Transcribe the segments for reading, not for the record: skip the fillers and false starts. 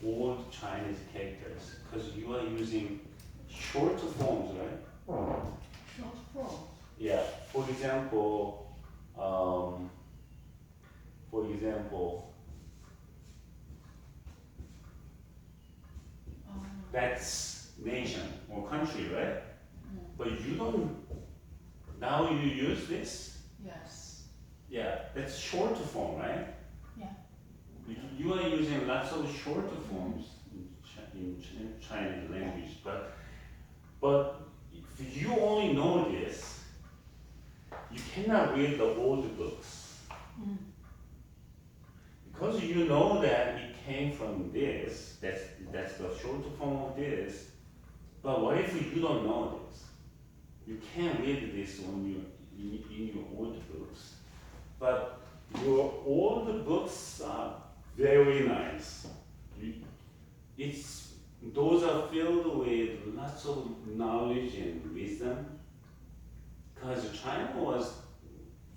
old Chinese characters because you are using short forms, right? Short form. Yeah. For example, that's nation or country, right? But you don't. Now you use this. Yes. Yeah, that's short form, right? Yeah. You are using lots of short forms in Chinese language, but if you only know this, you cannot read the old books because you know that it came from this. That's the short form of this. But what if you don't know this? You can't read this when you in your old books. But your old books are very nice. Those are filled with lots of knowledge and wisdom. Because China was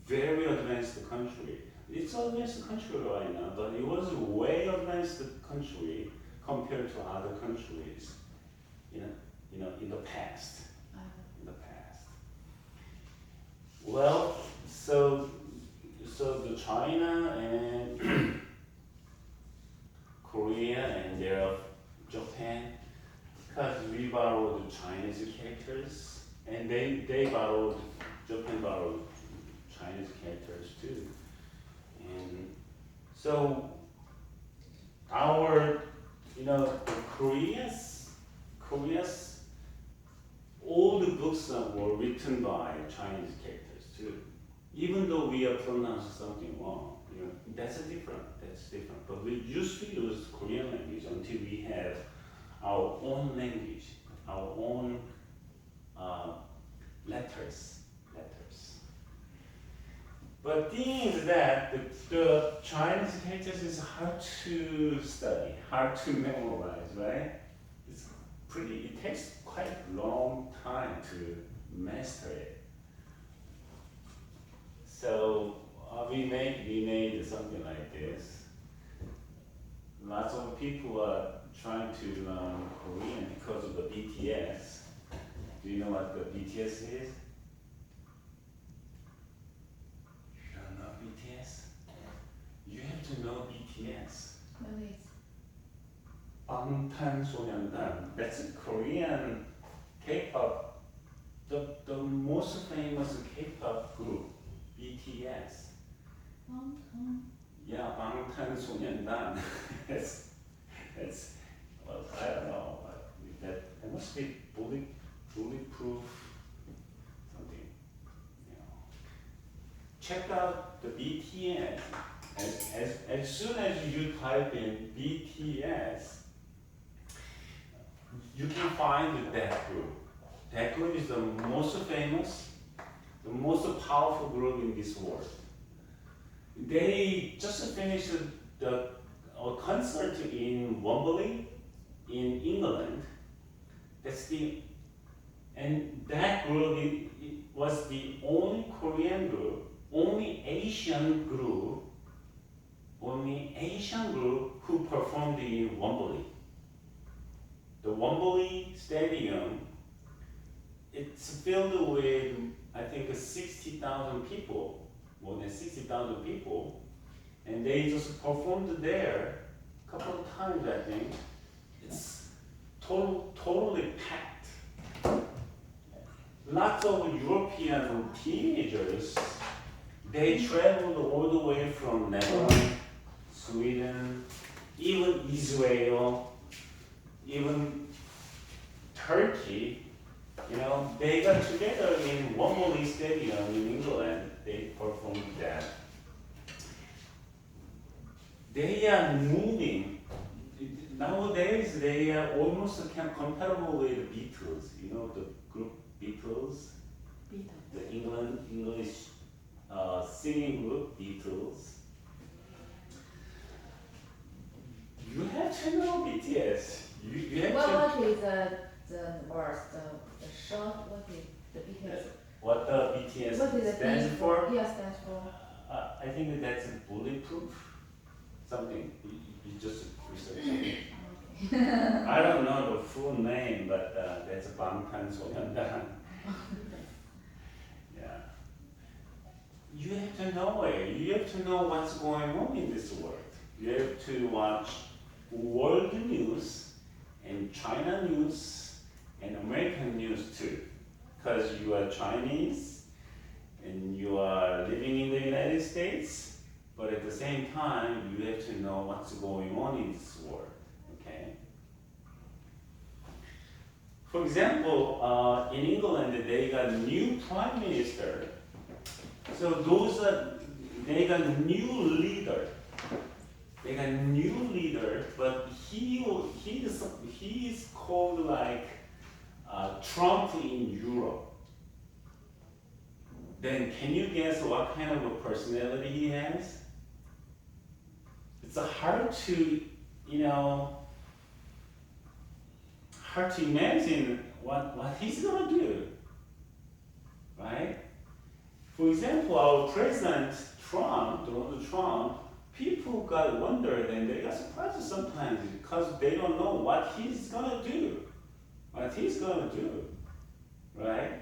very advanced country. It's an advanced country right now, but it was a way advanced country compared to other countries, in the past. In the past. Well, so the China and Korea and there Japan, because we borrowed Chinese characters, and Japan borrowed Chinese characters too. And so the Korea's old books were written by Chinese characters too. Even though we are pronouncing something wrong, that's different. But we used to use Korean language until we have our own language, our own letters. But the thing is that the Chinese characters is hard to study, hard to memorize, right? It takes quite a long time to master it. So we made something like this. Lots of people are trying to learn Korean because of the BTS. Do you know what the BTS is? You don't know BTS? You have to know BTS. What is? 방탄소년단. That's a Korean K-pop. The most famous K-pop group, BTS. Yeah, 방탄소년단. Well, I don't know. That must be bulletproof something. Check out the BTS. As soon as you type in BTS, you can find that group. That group is the most famous, the most powerful group in this world. They just finished a concert in Wembley, in England. And that group it was the only Korean group, only Asian group who performed in Wembley. The Wembley Stadium, it's filled with, I think, 60,000 people, more than 60,000 people, and they just performed there a couple of times, I think. It's totally packed. Lots of European teenagers, they traveled all the way from Netherlands, Sweden, even Israel, even Turkey. They got together in Wembley Stadium in England. They performed that. They are moving. Nowadays, they are almost compatible with the Beatles. The group Beatles. The English singing group Beatles. You have to know BTS. You have to. What is the words, the short? What is the BTS? What the BTS What is the stands for? Yeah, stands for. I think that's bulletproof. Something. You just research it. I don't know the full name, but that's 방탄소년단. Yeah. You have to know it. You have to know what's going on in this world. You have to watch world news and China news and American news too. Because you are Chinese and you are living in the United States, but at the same time, you have to know what's going on in this world. Okay? For example, in England, they got a new prime minister. So they got a new leader. They got a new leader, but he is called like Trump in Europe. Then can you guess what kind of a personality he has? It's hard to, hard to imagine what he's gonna do, right? For example, our president Trump, Donald Trump, people got wondered and they got surprised sometimes because they don't know what he's gonna do, right?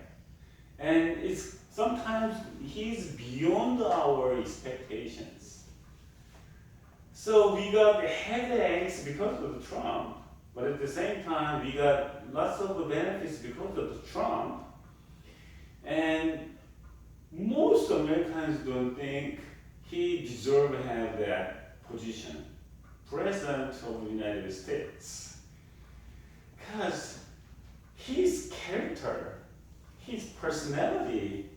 And it's sometimes he's beyond our expectations. So we got headaches because of Trump, but at the same time we got lots of benefits because of Trump. And most Americans don't think he deserves to have that position, President of the United States. Because his character, his personality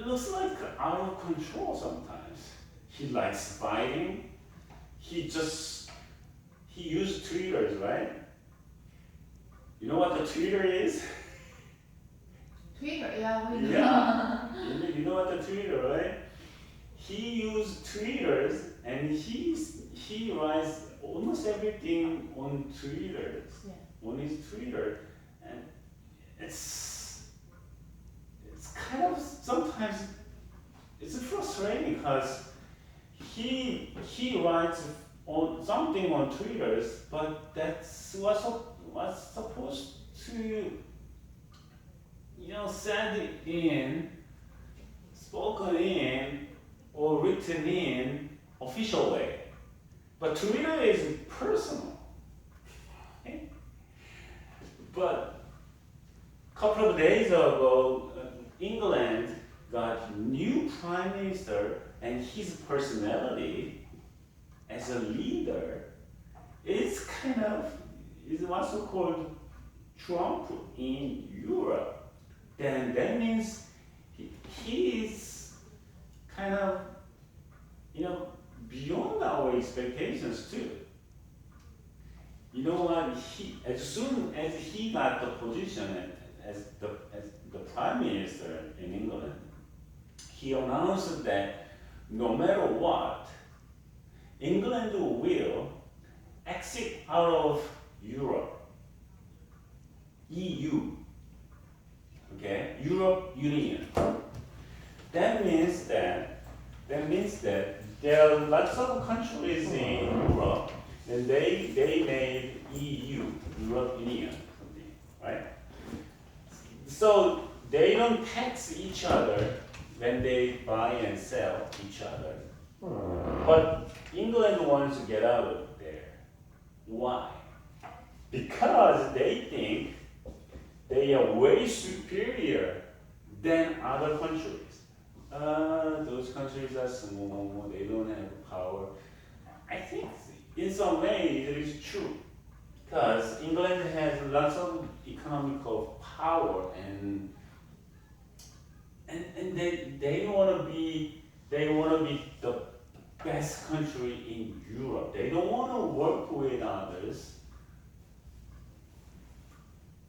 looks like out of control sometimes. He likes fighting. He used Twitter, right? You know what the Twitter is? Twitter, yeah, we know. Yeah. You know what the Twitter, right? He used Twitters and he writes almost everything on Twitter, on his Twitter, and it's kind of sometimes it's frustrating because he writes on something on Twitter, but that's what's supposed to said in, spoken in, or written in official way. But Twitter is personal. Okay? But a couple of days ago, England got new prime minister, and his personality as a leader is also called Trump in Europe. Then that means he is kind of, beyond our expectations too. You know what? As soon as he got the position as the prime minister in England, he announced that no matter what, England will exit out of Europe, EU. Okay, Europe Union. That means that there are lots of countries in Europe, and they made EU, Europe Union, right? So they don't tax each other when they buy and sell each other. But England wants to get out of there. Why? Because they think they are way superior than other countries. Those countries are small, they don't have power. I think in some way it is true. Because England has lots of economical power and they want to be the best country in Europe. They don't want to work with others.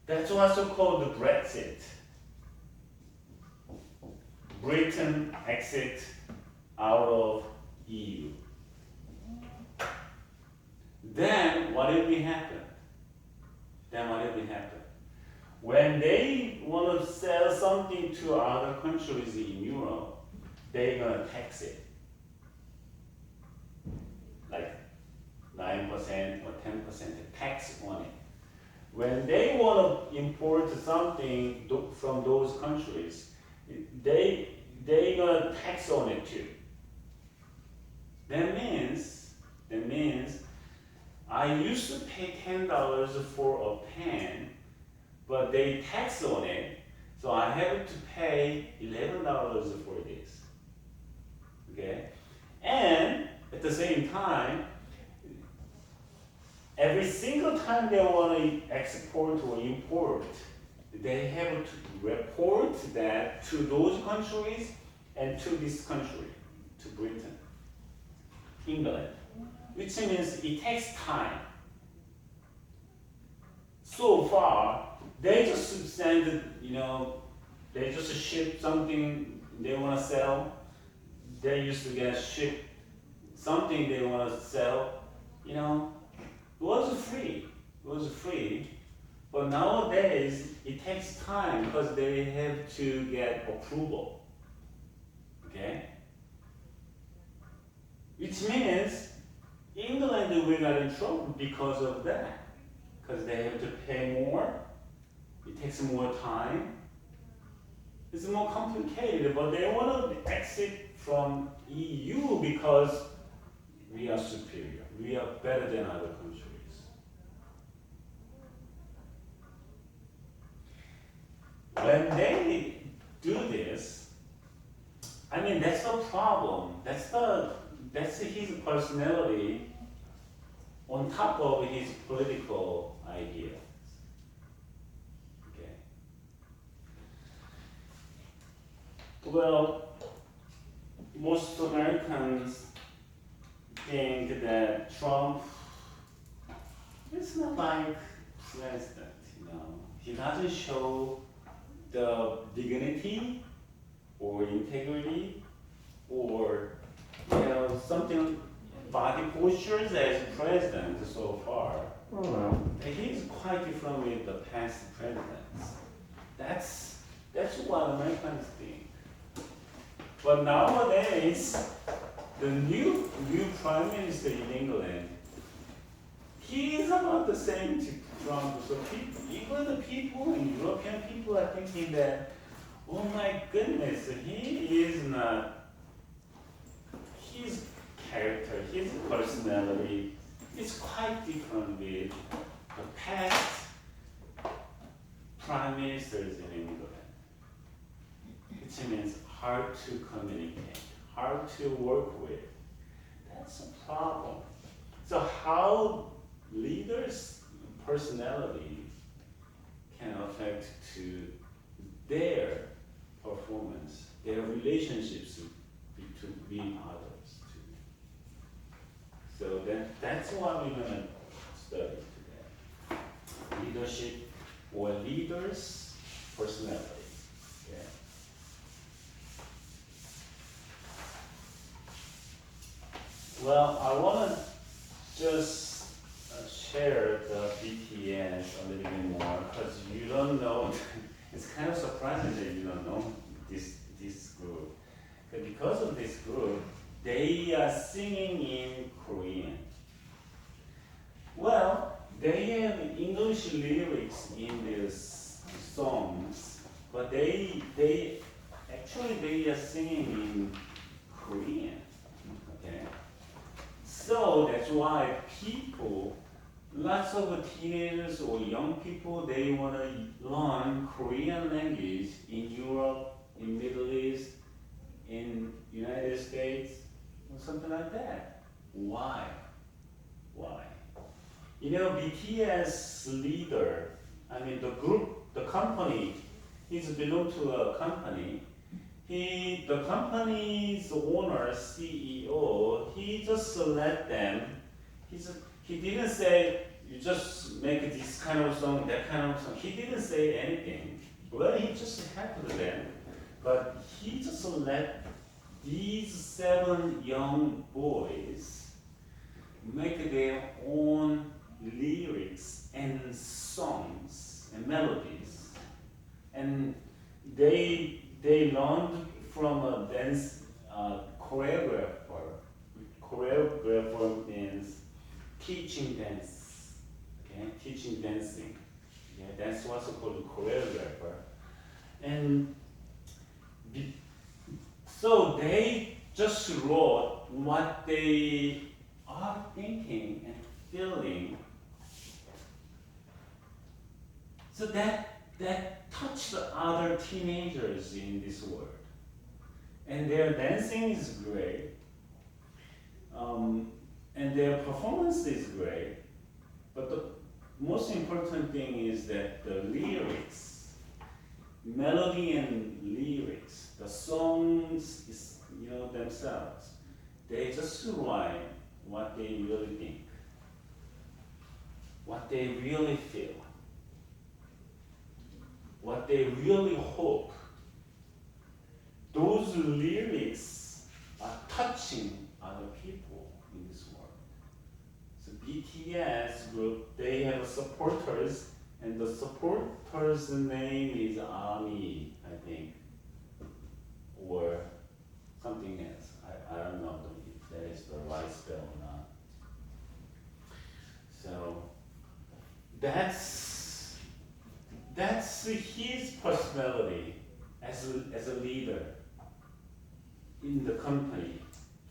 That's also called the Brexit. Britain exit out of EU. Then what will happen? When they want to sell something to other countries in Europe, they're gonna tax it. Like 9% or tax on it. When they want to import something from those countries, they gonna tax on it too. That means I used to pay $10 for a pen, but they tax on it, so I have to pay $11 for this. Okay, and at the same time, every single time they want to export or import, they have to report that to those countries and to this country, to Britain, England, which means it takes time. So far, they just send, they just ship something they want to sell. They used to get shipped something they want to sell, It was free, but nowadays it takes time because they have to get approval. Okay? Which means England will get in trouble because of that. Because they have to pay more, it takes more time. It's more complicated, but they want to exit from EU because we are superior. We are better than other countries. When they do this, that's the problem. That's his personality on top of his political ideas. Okay. Well, most Americans think that Trump is not like president, He doesn't show the dignity or integrity or something body postures as president so far. He's quite different with the past presidents. That's what Americans think. But nowadays, the new prime minister in England, he is about the same to Trump. So even the people and European people are thinking that, oh my goodness, he is not. His character, his personality is quite different with the past prime ministers in England. Which means hard to communicate, hard to work with. That's a problem. So how leaders' personality can affect to their performance, their relationships between others too. So that's what we're gonna study today. Leadership or leaders' personality. Okay. Well, I wanna just share the BTS a little bit more because you don't know. It's kind of surprising that you don't know this group. Because of this group, they are singing in Korean. Well, they have English lyrics in their songs, but they are singing in Korean. Okay, so that's why lots of teenagers or young people, they want to learn Korean language in Europe, in Middle East, in United States, or something like that. Why? BTS leader, the group, the company, he's belong to a company. The company's owner, CEO, he just let them. He didn't say, you just make this kind of song, that kind of song. He didn't say anything. Well, he just helped them. But he just let these 7 young boys make their own lyrics and songs and melodies. And they learned from a dance choreographer. Choreographer means teaching dance teaching dancing. Yeah, that's what's called choreographer. And so they just wrote what they are thinking and feeling. So that touched other teenagers in this world. And their dancing is great. And their performance is great. But the most important thing is that the lyrics, melody and lyrics, the songs is, themselves, they just write what they really think, what they really feel, what they really hope. Those lyrics are touching other people in this world. So BTS group, they have supporters, and the supporter's name is ARMY, I think, or something else. I don't know if that is the right spell or not. So that's his personality as a leader in the company,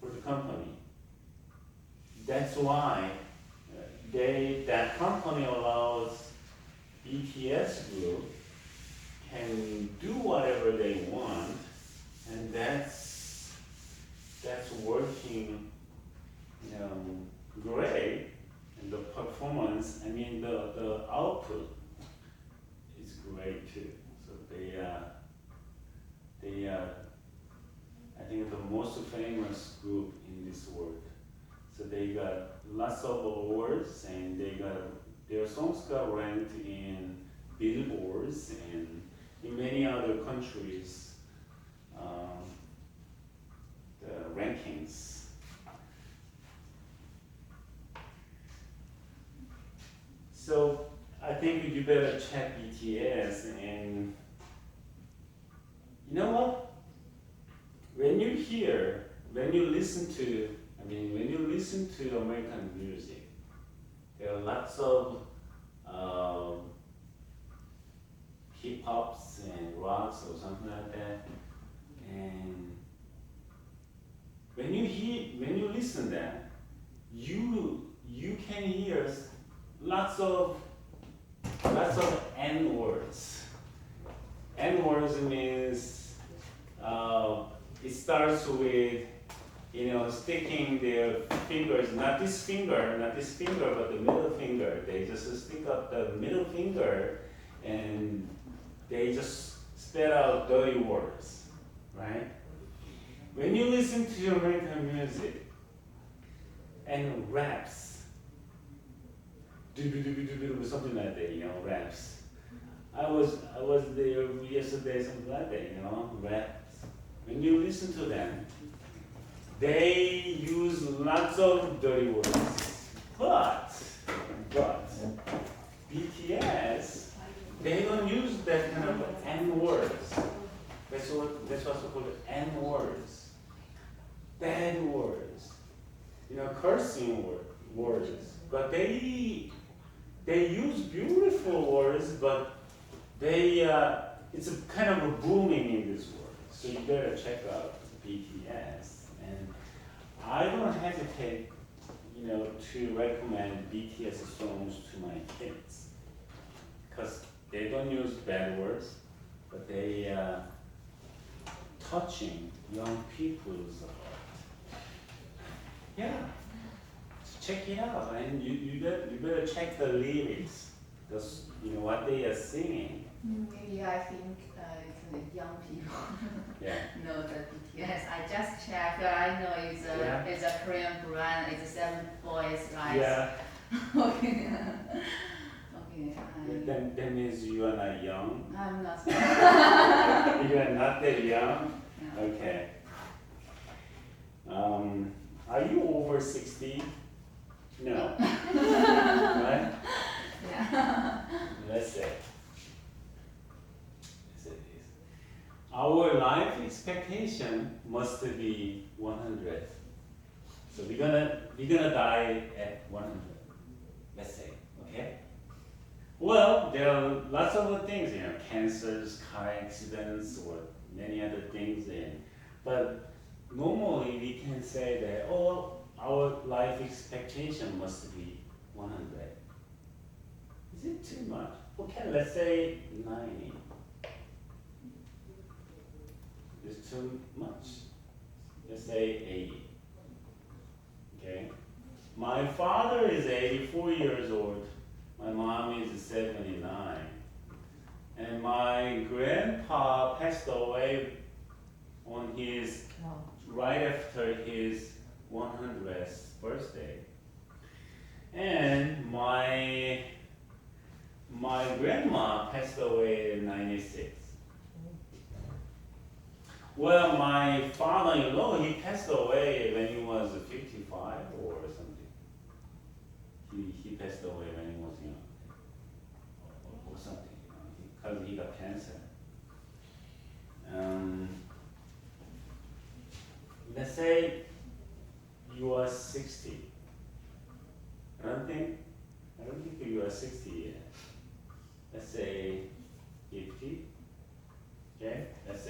for the company. That's why that company allows BTS group can do whatever they want, and that's working, great, and the performance, the output is great too. So they are, I think, the most famous group in this world. So they got lots of awards, and their songs got ranked in billboards and in many other countries, the rankings. So I think you better check BTS, and you know what? When you listen to American music, there are lots of hip hops and rocks or something like that, and when you listen that, you can hear lots of N words. N words means it starts with sticking their fingers, not this finger, but the middle finger. They just stick up the middle finger, and they just spell out dirty words, right? When you listen to American music and raps, something like that, raps. I was there yesterday, something like that, raps. When you listen to them, they use lots of dirty words. But BTS, they don't use that kind of N words. That's what's called N words. Bad words. Cursing words. But they use beautiful words, but it's a kind of a booming in this world. So you better check out BTS. And I don't hesitate, to recommend BTS songs to my kids, because they don't use bad words, but they touching young people's heart. Yeah, check it out, and you better check the lyrics, what they are singing. Maybe I think it's the young people know the BTS. I just checked. I know it's a Korean brand. It's 7 Boys, right? Yeah. Okay. That means you are not young. I'm not. You are not that young. No. Okay. Are you over 60? No. Right? Yeah. Let's say. Our life expectation must be 100. So we're gonna die at 100. Let's say, okay? Well, there are lots of other things, cancers, car accidents, or many other things. But normally we can say that, oh, our life expectation must be 100. Is it too much? Okay, let's say 90. It's too much. Let's say 80. Okay? My father is 84 years old. My mom is 79. And my grandpa passed away on his, right after his 100th birthday. And my grandma passed away in 96. Well, my father-in-law, he passed away when he was 55 or something. He passed away when he was young, or something, because he got cancer. Let's say you are 60. I don't think you are 60 yet. Let's say 50. Okay, let's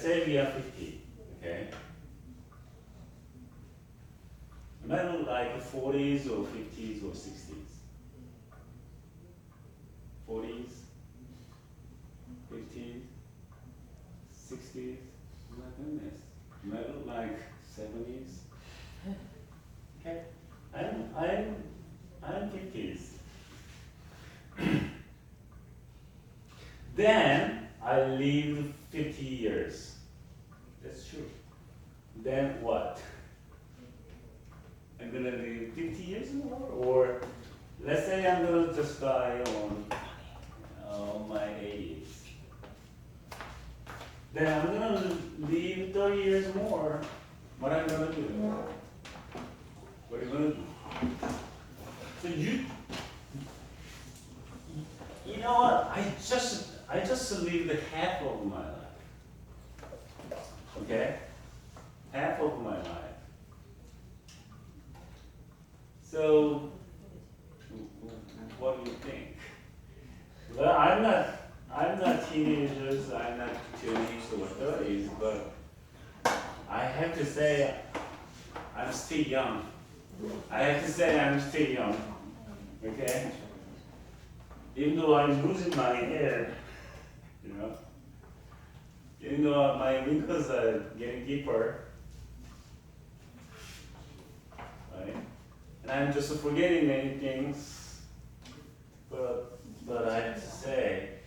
say we are 50. Okay. Not like 40s or 50s or 60s. 40s, 50s, 60s. My goodness. Not like 70s. Okay. I'm 50s. Then I lived 50 years. That's true. Then what? I'm gonna live 50 years more, or let's say I'm gonna just die on my 80s. Then I'm gonna live 30 years more. What I'm gonna do? What are you gonna do? So you know what? I just lived half of my life. Okay? Half of my life. So, what do you think? Well, I'm not teenagers, I'm not 20s or 30s, but I have to say I'm still young. Okay? Even though I'm losing my hair, even though my wrinkles are getting deeper, right? And I'm just forgetting many things, but I have to say,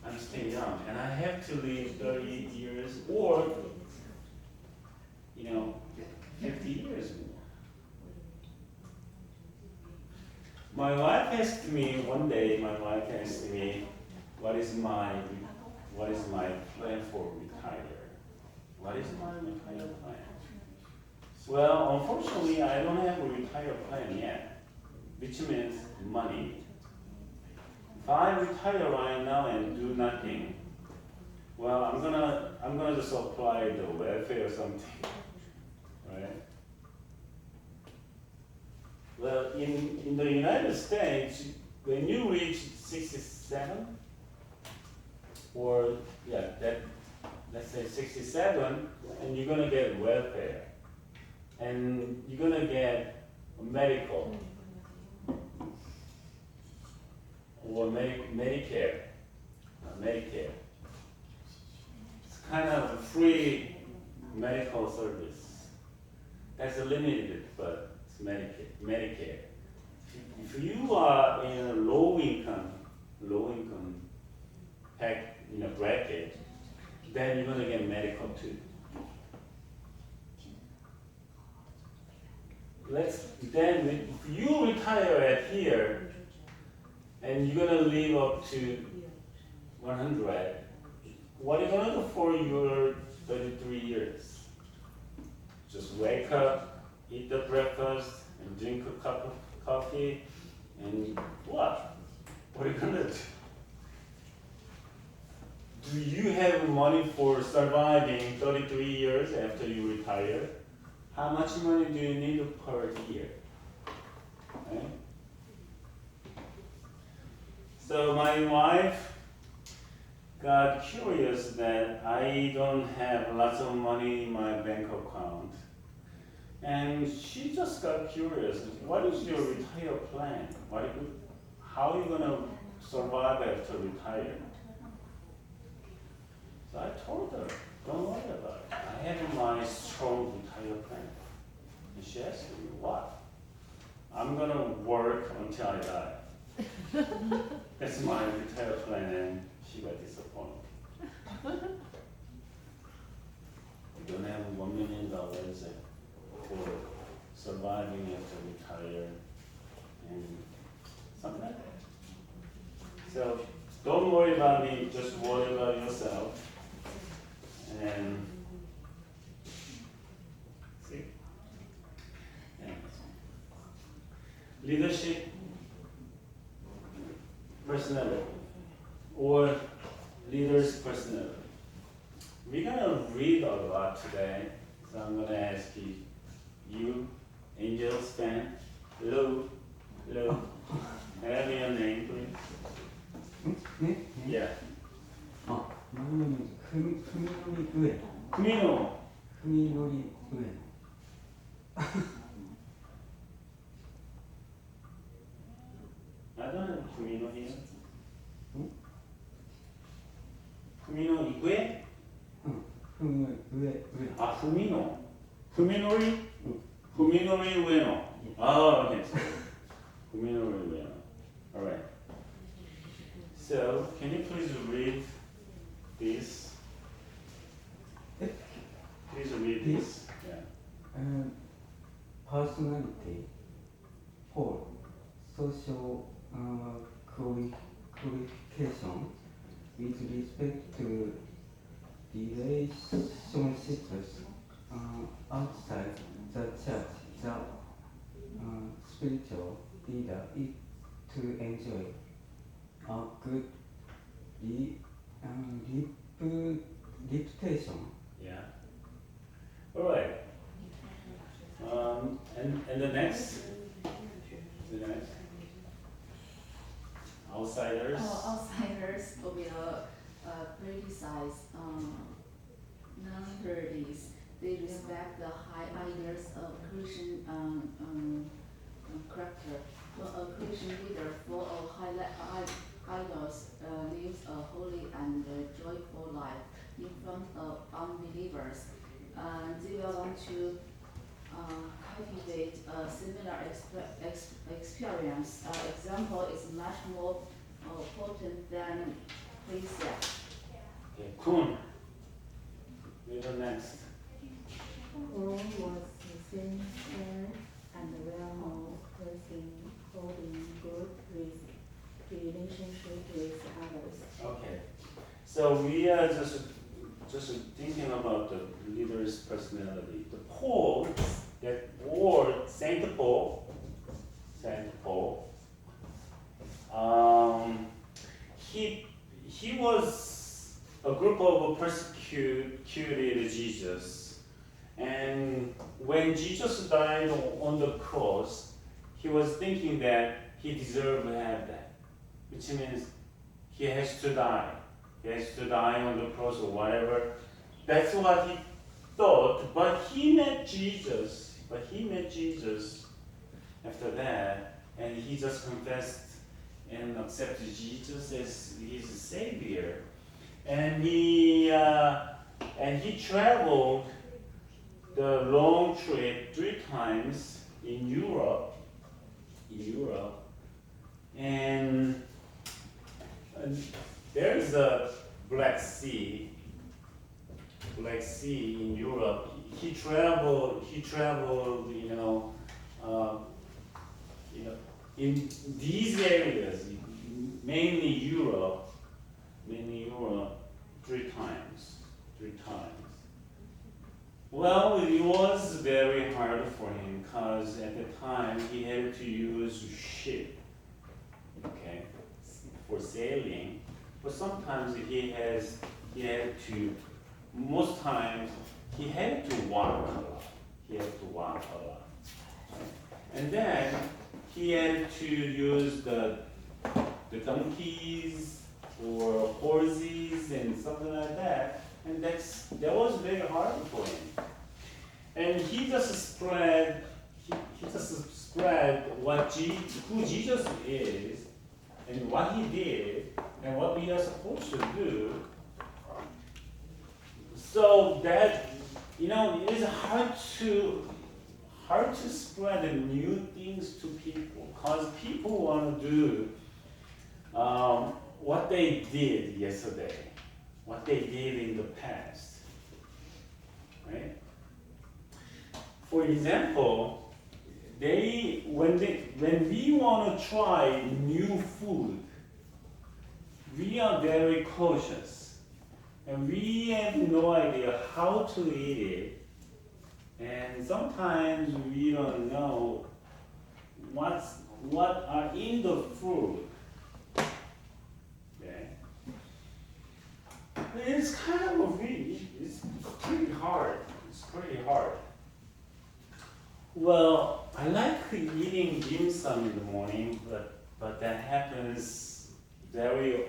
I'm still young, and I have to live 30 years or, 50 years more. My wife asked me one day. What is my plan for retire? What is my retire plan? Well, unfortunately, I don't have a retire plan yet, which means money. If I retire right now and do nothing, well, I'm gonna just apply the welfare or something, right? Well, in the United States, when you reach 67, or let's say 67, and you're gonna get welfare, and you're gonna get medical or Medicare. It's kind of a free medical service. That's limited, but it's Medicare. If you are in a low income bracket, then you're gonna get medical too. Then if you retire at here, and you're gonna live up to 100, what are you gonna do for your 33 years? Just wake up, eat the breakfast, and drink a cup of coffee, and what? What are you gonna do? Do you have money for surviving 33 years after you retire? How much money do you need per year? Right? my wife got curious that I don't have lots of money in my bank account. And she just got curious. What is your retire plan? How are you going to survive after retirement? So I told her, don't worry about it. I have my strong retire plan. And she asked me, what? I'm going to work until I die. That's my retire plan, and she got disappointed. We don't have $1 million for surviving after retire and something like that. So don't worry about me, just worry about yourself. And see? Yeah. Leadership, personality, or leader's personality. We're gonna read a lot today, so I'm gonna ask you, Angels fan, Lou, have your name, please. 네? Yeah. 이름은 금이놀이 의회. Kumino. 금이놀이 의회. I don't have Kumino here. 응? Kumino Ikue? 의회. Ah, Fumino. Fuminori? 응. Fuminori Ueno. Oh, okay. Fuminori Ueno. Alright. So, can you please read this? Please read this. Yeah. Personality, 4. Social qualification with respect to relationships outside the church, the spiritual leader is to enjoy a good reputation. Yeah. Alright. And the next? The next? Outsiders? Outsiders will criticize non-Kurds. They respect the high ideals of Christian character. A Christian leader full of high idols lives a holy and joyful life in front of unbelievers. They will want to cultivate a similar experience. Example is much more potent than precept. Okay, Kun. Read the next. Rome was sincere and well-known person holding good relationship with others. Okay. So we are just thinking about the leader's personality. The Paul, that or Saint Paul, he was a group of persecuted Jesus, and when Jesus died on the cross, he was thinking that he deserved to have that, which means he has to die. He has to die on the cross or whatever. That's what he thought, but he met Jesus. After that, and he just confessed and accepted Jesus as his savior. And he traveled the long trip 3 times in Europe. And there's a Black Sea in Europe. He traveled, in these areas, mainly Europe, 3 times. Well, it was very hard for him because at the time he had to use ship, okay, for sailing. But sometimes most times he had to walk a lot. And then he had to use the the donkeys or horses and something like that. And that was very hard for him. And he just spread who Jesus is and what he did and what we are supposed to do. So that it is hard to spread the new things to people because people want to do what they did yesterday, what they did in the past, right? For example, when we want to try new food, we are very cautious, and we have no idea how to eat it, and sometimes we don't know what are in the food. Okay, it's kind of it's pretty hard. It's pretty hard. Well, I like eating dim sum in the morning, but that happens very,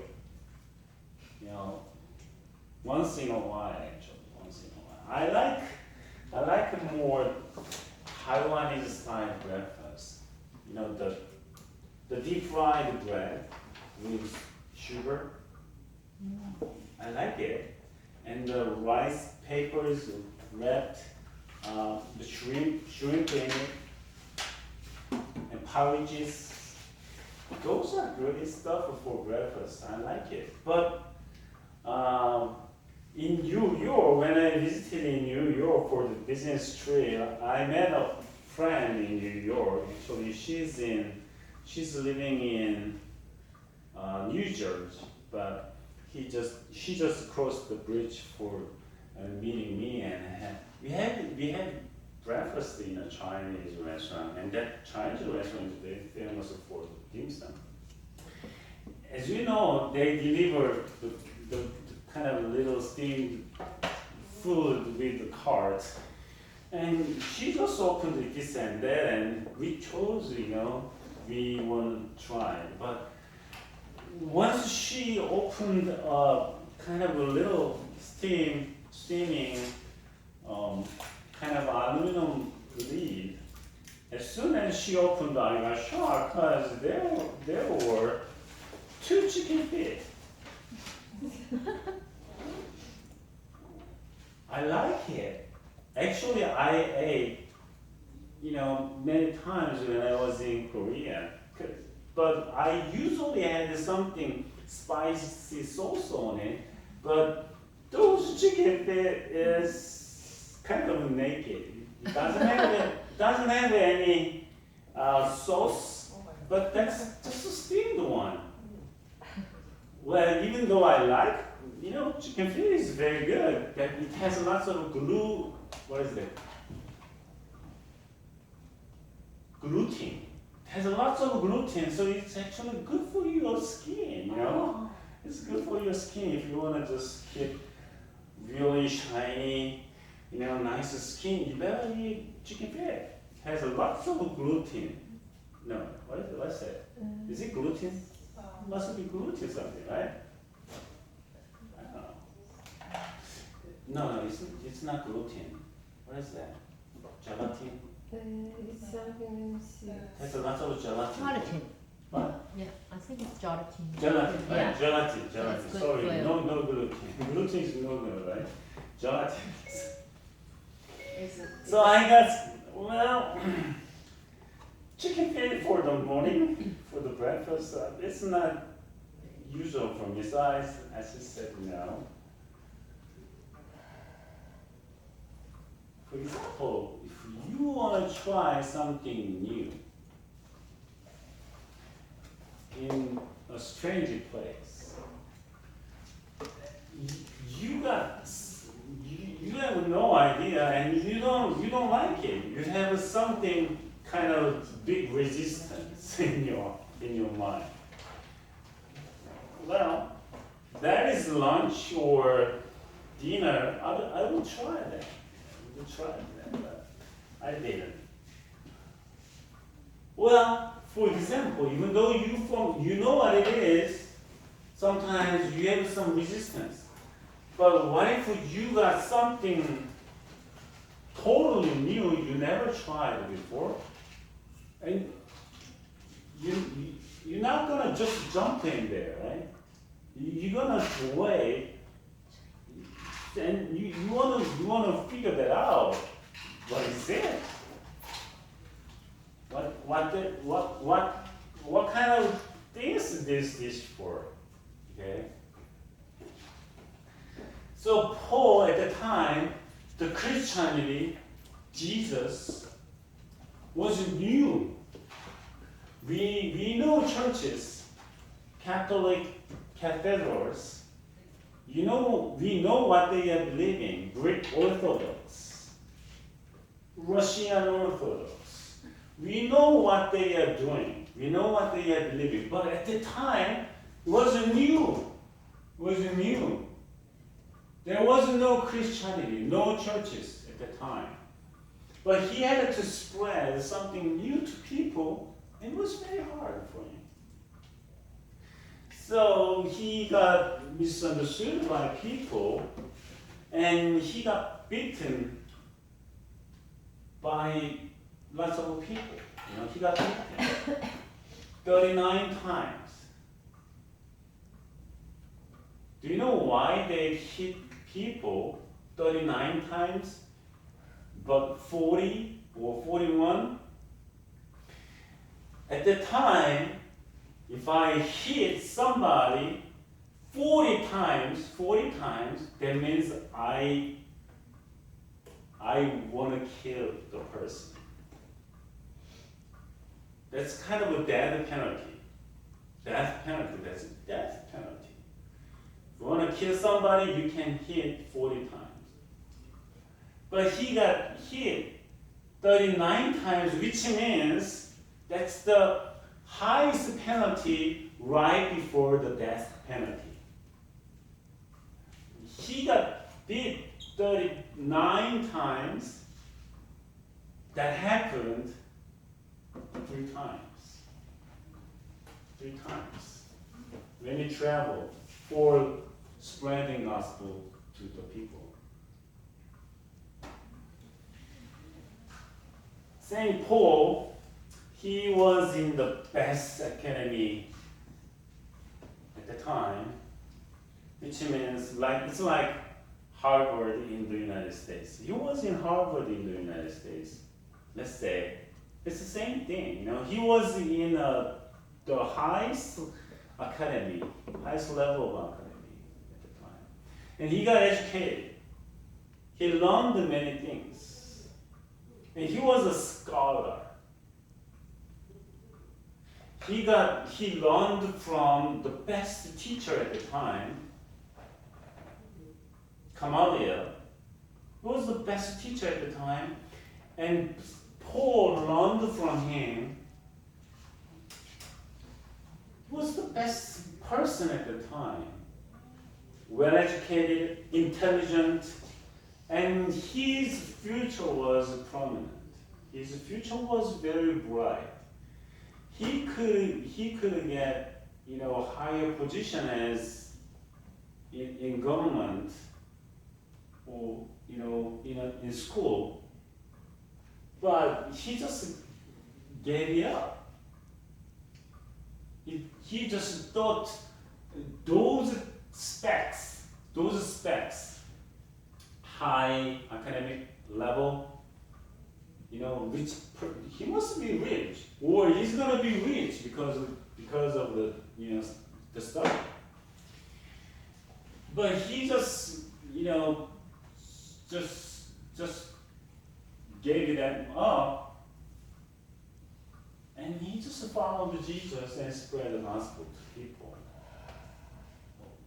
once in a while actually. Once in a while, I like more Taiwanese style breakfast. The deep fried bread with sugar. I like it, and the rice papers wrapped. The shrimp in it, and porridges. Those are good stuff for breakfast. I like it. But in New York, when I visited in New York for the business trip, I met a friend in New York. Actually, she's living in New Jersey, but she just crossed the bridge for meeting me, and we had breakfast in a Chinese restaurant, and that Chinese restaurant is very famous for dim sum. As you know, they deliver the kind of little steamed food with the cart, and she just opened this and that, and we chose, we want to try. But once she opened a kind of a little steaming kind of aluminum lid, as soon as she opened, I got shocked because there were 2 chicken feet. I like it. Actually, I ate, many times when I was in Korea, but I usually had something spicy sauce on it, but those chicken feet is kind of naked. It doesn't have any sauce, but that's just a steamed one. Well, even though I like, chicken feet is very good. That it has lots of gluten. It has lots of gluten, so it's actually good for your skin. It's good for your skin if you wanna just keep really shiny, nice skin. You better eat chicken feet. It has lots of gluten. No, what's that? Is it gluten? Must be gluten something, right? I don't know. No, it's not gluten. What is that? Gelatin? It's something Has lots of gelatin. Gelatin. What? Yeah, I think it's gelatin. Gelatin, right? Yeah. Gelatin. That's good Sorry, for you. no gluten. Gluten is no, right? Gelatin. So I got, chicken feet for the morning, for the breakfast. It's not usual for me, so I just said no. For example, if you want to try something new in a strange place, you have no idea, and you don't like it. You have something kind of big resistance in your mind. Well, that is lunch or dinner. I will try that. But I didn't. Well, For example, even though you know what it is, sometimes you have some resistance. But what if you got something totally new you never tried before? And you're not gonna just jump in there, right? You're gonna wait, and you wanna figure that out. What is it? What kind of things is this dish for? Okay. So Paul at the time, the Christianity, Jesus, was new. We know churches, Catholic cathedrals. We know what they are believing. Greek Orthodox, Russian Orthodox. We know what they are doing. We know what they are believing. But at the time, it wasn't new. It wasn't new. There was no Christianity, no churches at the time. But he had to spread something new to people, and it was very hard for him. So he got misunderstood by people, and he got beaten by lots of people. He got beaten 39 times. Do you know why they hit people 39 times, but 40 or 41? At the time, if I hit somebody 40 times, that means I want to kill the person. That's kind of a death penalty. That's a death penalty. If you want to kill somebody, you can hit 40 times. But he got hit 39 times, which means that's the highest penalty right before the death penalty. He got beat 39 times. That happened 3 times. 3 times. When he traveled for spreading gospel to the people. St. Paul, he was in the best academy at the time, which means it's like Harvard in the United States. He was in Harvard in the United States. Let's say it's the same thing. He was in the highest academy, highest level of academy at the time, and he got educated. He learned many things, and he was a scholar. He learned from the best teacher at the time, Gamaliel, who was the best teacher at the time, and Paul learned from him. He was the best person at the time, well educated, intelligent, and his future was prominent. His future was very bright. He could get higher position as in government or in school, but he just gave it up. He just thought those specs, high academic level, rich. He must be rich, or he's gonna be rich because of the the stuff. But he just gave them up, and he just followed Jesus and spread the gospel to people.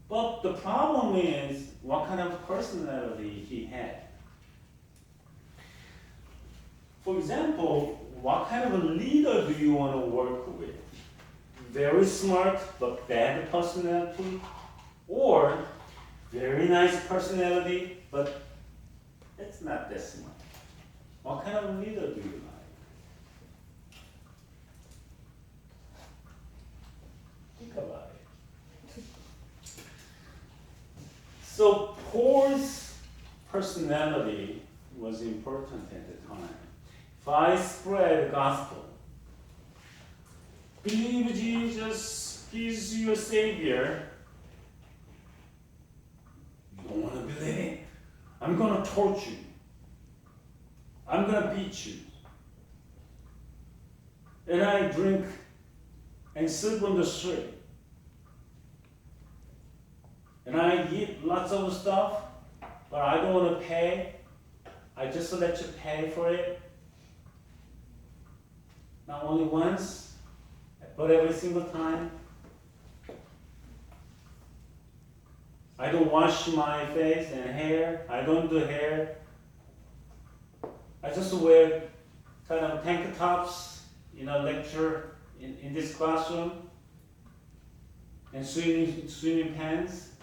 But the problem is what kind of personality he had. For example, what kind of a leader do you want to work with? Very smart but bad personality, or very nice personality but it's not that smart? What kind of leader do you like? personality was important at the time. If I spread the gospel, believe Jesus is your savior, you don't want to believe it. I'm going to torture you. I'm going to beat you. And I drink and sleep on the street. And I eat lots of stuff, but I don't want to pay. I just let you pay for it. Not only once, but every single time. I don't wash my face and hair. I don't do hair. I just wear kind of tank tops in a lecture in this classroom and swimming pants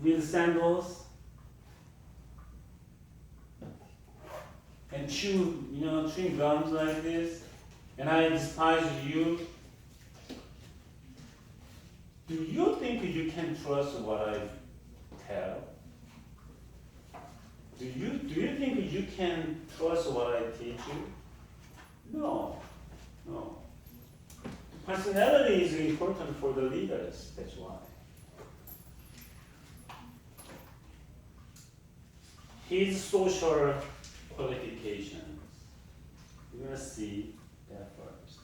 with sandals and chewing gums like this, and I despise you. Do you think you can trust what I tell? Do you think you can trust what I teach you? No. Personality is important for the leaders, that's why. His social qualifications. We're going to see that first.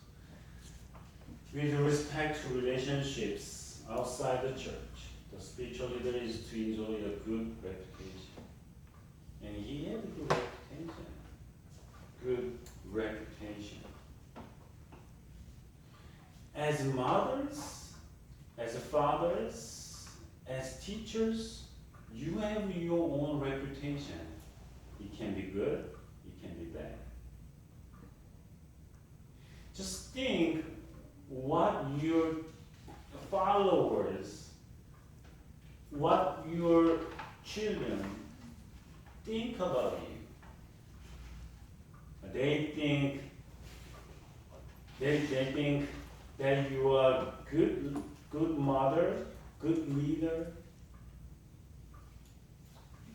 With respect to relationships outside the church, the spiritual leader is to enjoy a good reputation. And he had a good reputation. Good reputation. As mothers, as fathers, as teachers, you have your own reputation. It can be good, it can be bad. Just think what your followers, what your children think about you. They think that you are good mother, good leader.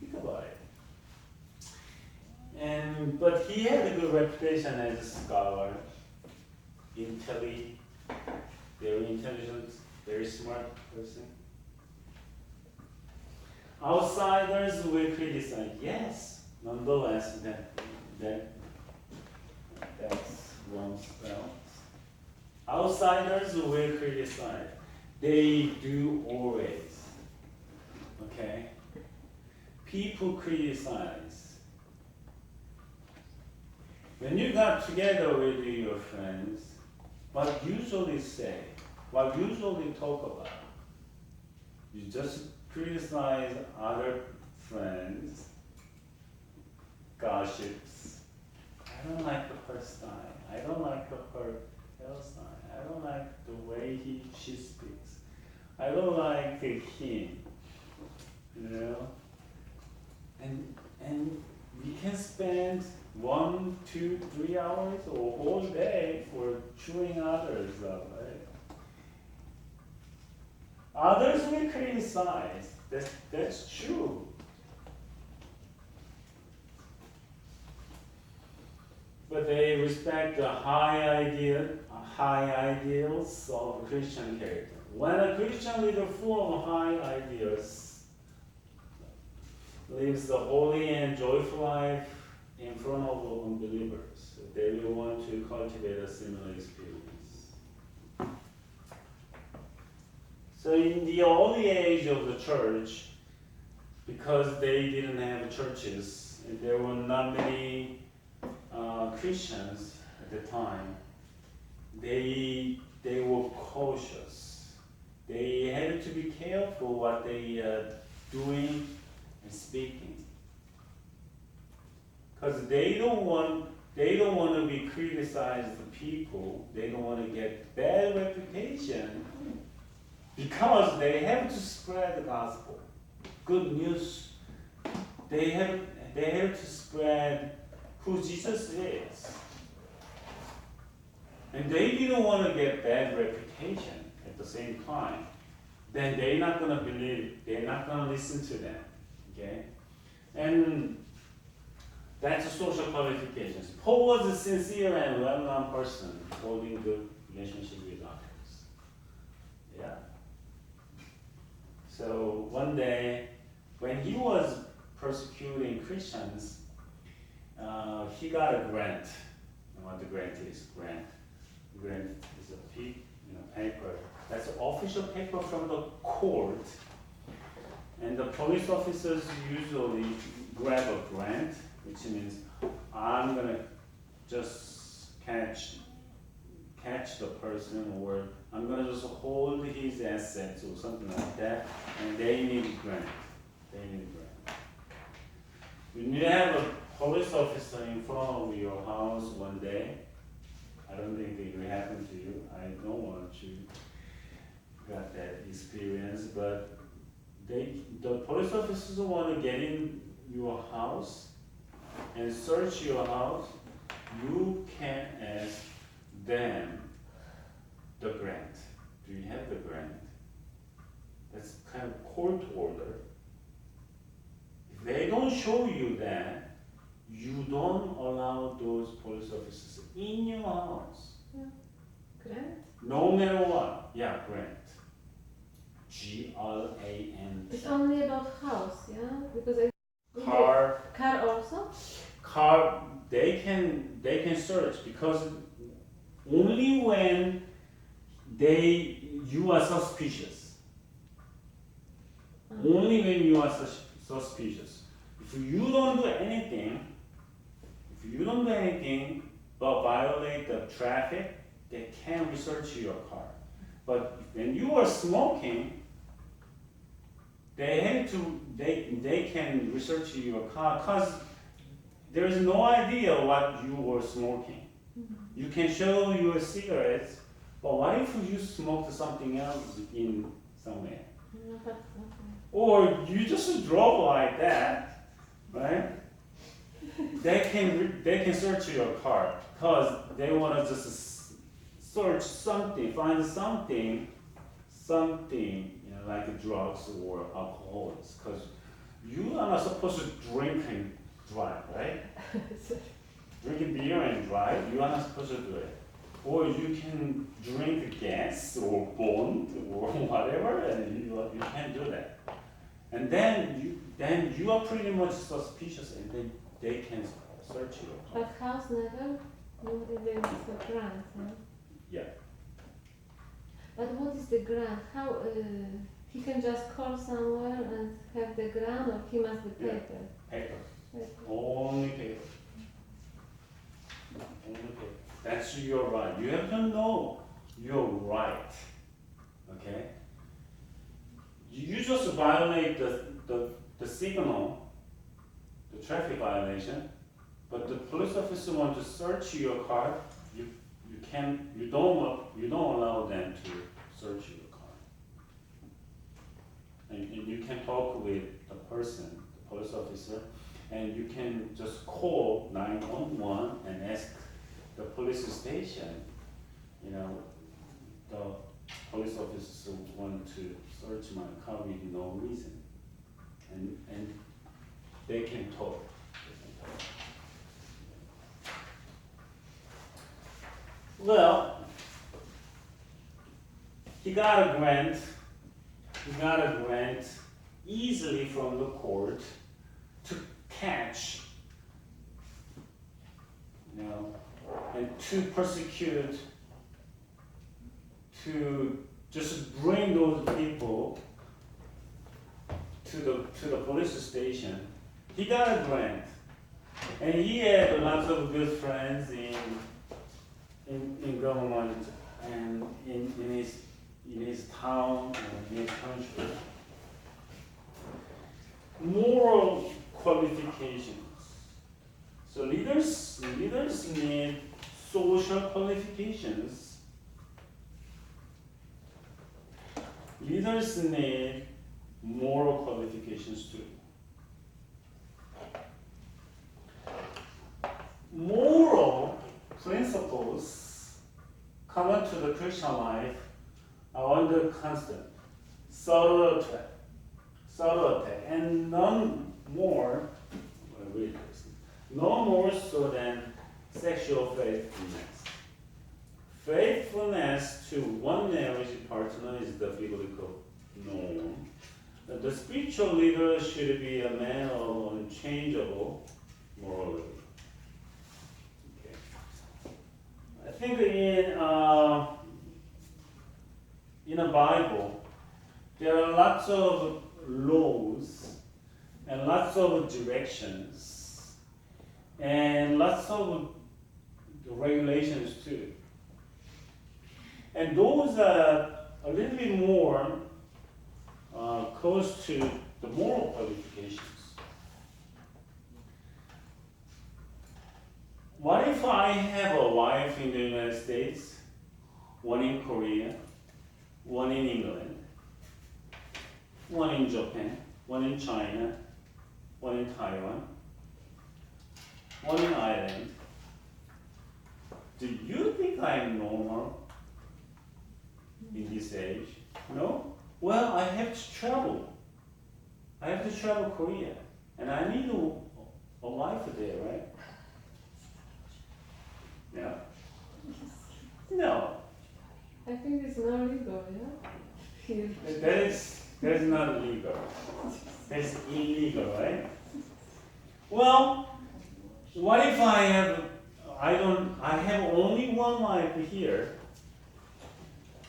Think about it. But he had a good reputation as a scholar, very intelligent, very smart person. Outsiders will criticize. Yes, nonetheless, that's wrong spell. Outsiders will criticize. They do always. Okay? People criticize. When you got together with your friends, what usually talk about, you just criticize other friends, gossips. I don't like her style. I don't like her hairstyle. I don't like the way she speaks. I don't like him. And we can spend 1, 2, 3 hours or whole day for chewing others up, right? Others will criticize. That's true. But they respect the high ideals of Christian character. When a Christian leader full of high ideals lives the holy and joyful life in front of unbelievers, they will want to cultivate a similar experience. So in the early age of the church, because they didn't have churches, and there were not many Christians at the time, they were cautious. They had to be careful what they are doing and speaking, because they don't want to be criticized. The people, they don't want to get bad reputation, because they have to spread the gospel, good news. They have to spread who Jesus is. And they didn't want to get bad reputation at the same time. Then they're not going to believe, they're not going to listen to them. Okay? And that's the social qualifications. Paul was a sincere and well-known person holding good relationship with others. Yeah. So one day, when he was persecuting Christians, he got a grant. You know what the grant is? Grant is a paper. That's an official paper from the court. And the police officers usually grab a grant, which means I'm gonna just catch the person, or I'm gonna just hold his assets or something like that, and they need grant. When you have a police officer in front of your house one day, I don't think it will happen to you. I don't want you got that experience, but the police officers want to get in your house and search your house. You can ask them the grant. Do you have the grant? That's kind of court order. If they don't show you that, you don't allow those police officers in your house. Yeah. Grant? No matter what. Yeah, grant. G-R-A-N-T. It's only about house, yeah? Because Car also? car they can search, because only when you are suspicious. Only when you are suspicious. If you don't do anything but violate the traffic, they can research your car. But when you are smoking, they can research your car, because there is no idea what you were smoking. You can show your cigarettes, but what if you smoked something else in somewhere? Or you just drove like that, right? They can search your car, because they want to just search something, find something, like drugs or alcohols, because you are not supposed to drink and drive, right? Drinking beer and drive, you are not supposed to do it. Or you can drink gas or bond or whatever, and you can't do that. And then you are pretty much suspicious, and then they can search you. But house never? No, there is a grant, huh? Yeah. But what is the grant? How he can just call somewhere and have the grant, or he must be Yeah. paper? Paper. Only paper. Only paper. That's your right. You have to know your right. Okay? You just violate the signal, the traffic violation, but the police officer want to search your car. You don't allow them to search your car. And you can talk with the person, the police officer, and you can just call 911 and ask the police station, the police officer want to search my car with no reason. And they can talk. Well, he got a grant easily from the court to catch, and to persecute, to just bring those people to the police station. He got a grant, and he had lots of good friends in government and in his town and in his country. Moral qualifications. So leaders need social qualifications. Leaders need moral qualifications too. Moral principles common to the Christian life are under constant, subtle attack, and none more read this. No more so than sexual faithfulness. Faithfulness to one marriage partner is the biblical norm. The spiritual leader should be a man of unchangeable morality. Okay. I think in the Bible, there are lots of laws and lots of directions and lots of regulations too. And those are a little bit more close to the moral qualifications. What if I have a wife in the United States, one in Korea, one in England, one in Japan, one in China, one in Taiwan, one in Ireland? Do you think I'm normal in this age? No? Well, I have to travel. I have to travel Korea. And I need a wife there, right? Yeah? No. I think it's not legal, yeah? Here. That is not legal. That's illegal, right? Well, what if I have only one wife here,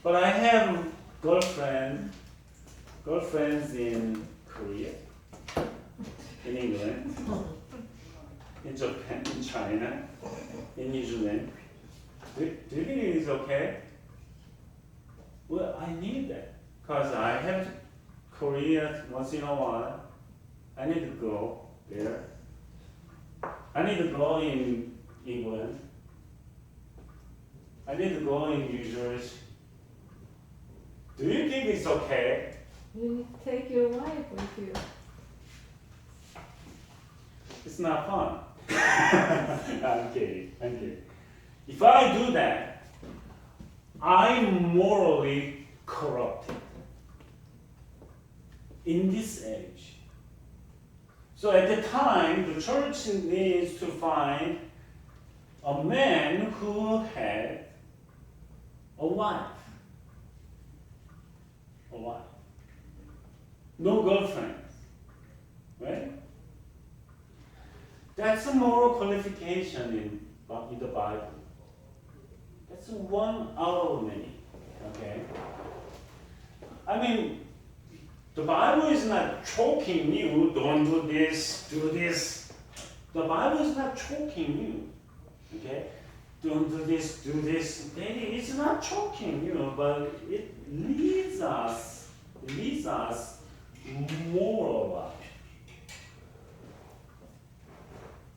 but I have girlfriends in Korea, in England, in Japan, in China, in New Zealand. Do you think it is okay? Well, I need that because I have Korea once in a while. I need to go there. I need to go in England. I need to go in New Jersey. Do you think it's okay? You need to take your wife with you. It's not fun. I'm kidding. If I do that, I'm morally corrupted in this age. So at the time, the church needs to find a man who had a wife. No girlfriends, right? That's a moral qualification in the Bible. That's one out of many, okay? I mean, the Bible is not choking you, don't do this, do this. The Bible is not choking you, okay? Don't do this, do this. It's not choking you, but it leads us moral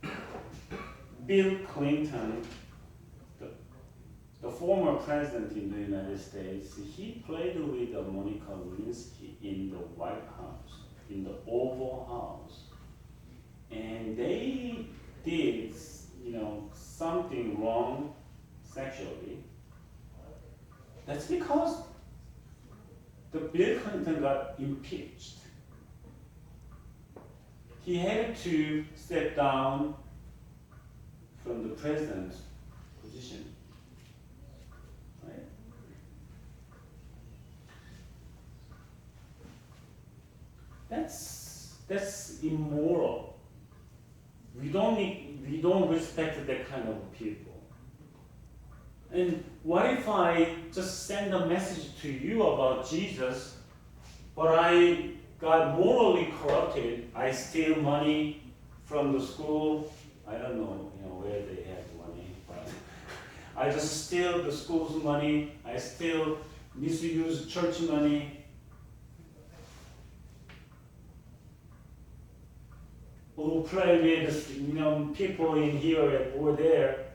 life. Bill Clinton, the former president in the United States, he played with Monica Lewinsky in the White House, in the Oval House, and they did, something wrong sexually. That's because the Bill Clinton got impeached. He had to step down from the president's position. Right? That's immoral. We don't respect that kind of people. And what if I just send a message to you about Jesus, but I got morally corrupted? I steal money from the school. I don't know, where they have money, but I just steal the school's money. I still misuse church money. Or play with people in here or there.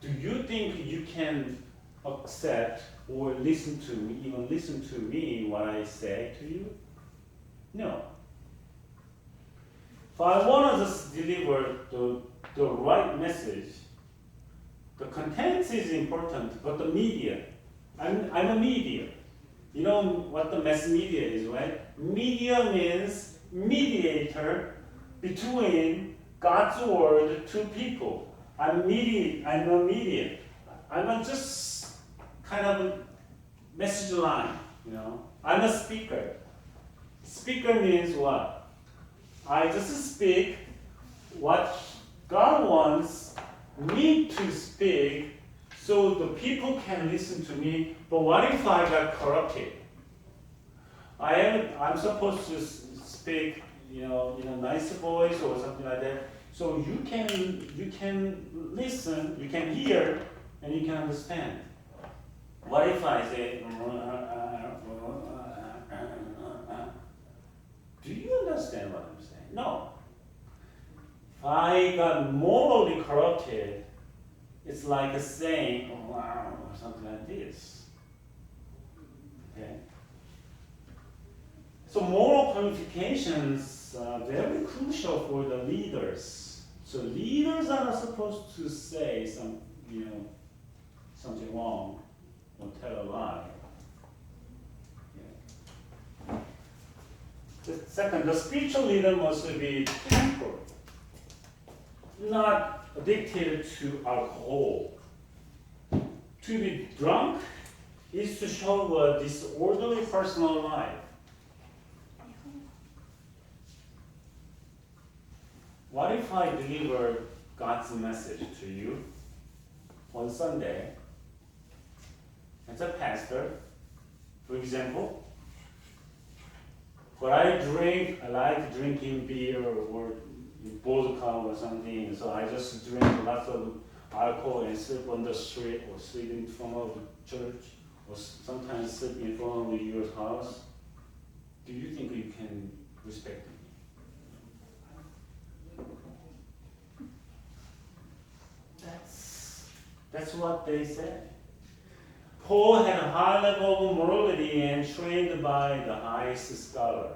Do you think you can accept or listen to me what I say to you? No. If I want to just deliver the right message, the content is important, but the media, I'm a media. You know what the mass media is, right? Media means mediator between God's word to people. I'm a medium. I'm just kind of a message line, you know. I'm a speaker. Speaker means what? I just speak what God wants me to speak so the people can listen to me. But what if I got corrupted? I'm supposed to speak, you know, in a nice voice or something like that. So you can listen, you can hear, and you can understand. What if I say, do you understand what I'm saying? No. If I got morally corrupted, it's like a saying, or something like this. Okay? So moral qualifications are very crucial for the leaders. So leaders are not supposed to say something wrong or tell a lie. Yeah. The second, the spiritual leader must be tempered, not addicted to alcohol. To be drunk is to show a disorderly personal life. What if I deliver God's message to you on Sunday as a pastor, for example? But I like drinking beer or vodka or something, so I just drink lots of alcohol and sleep on the street or sleep in front of the church or sometimes sleep in front of your house. Do you think you can respect me? That's what they said. Paul had a high level of morality and trained by the highest scholar.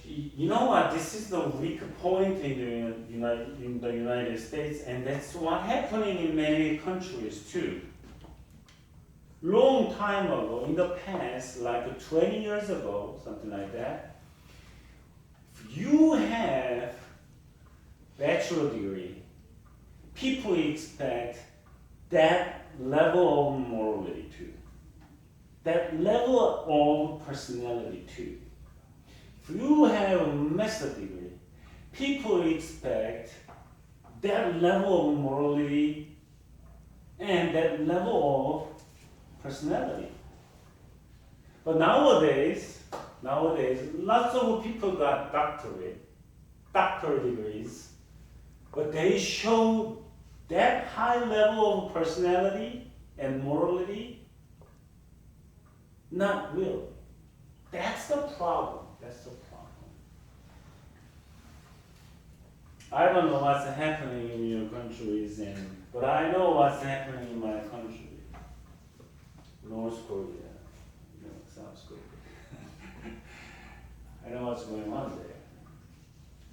You know what? This is the weak point in the United States, and that's what's happening in many countries too. Long time ago, in the past, like 20 years ago, something like that, if you have bachelor degree, people expect that level of morality too. That level of personality too. If you have a master's degree, people expect that level of morality and that level of personality. But nowadays, lots of people got doctorate degrees, but they show that high level of personality and morality, not really. That's the problem. I don't know what's happening in your countries, but I know what's happening in my country. North Korea, South Korea. I know what's going on there.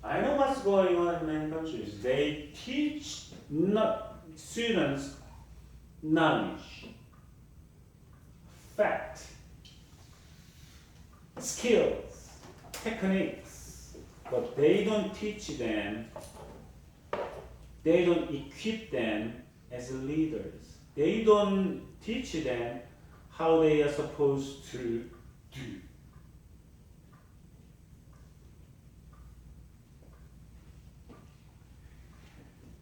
I know what's going on in many countries. They teach students knowledge, fact, skills, techniques, but they don't teach them, they don't equip them as leaders. They don't teach them how they are supposed to do.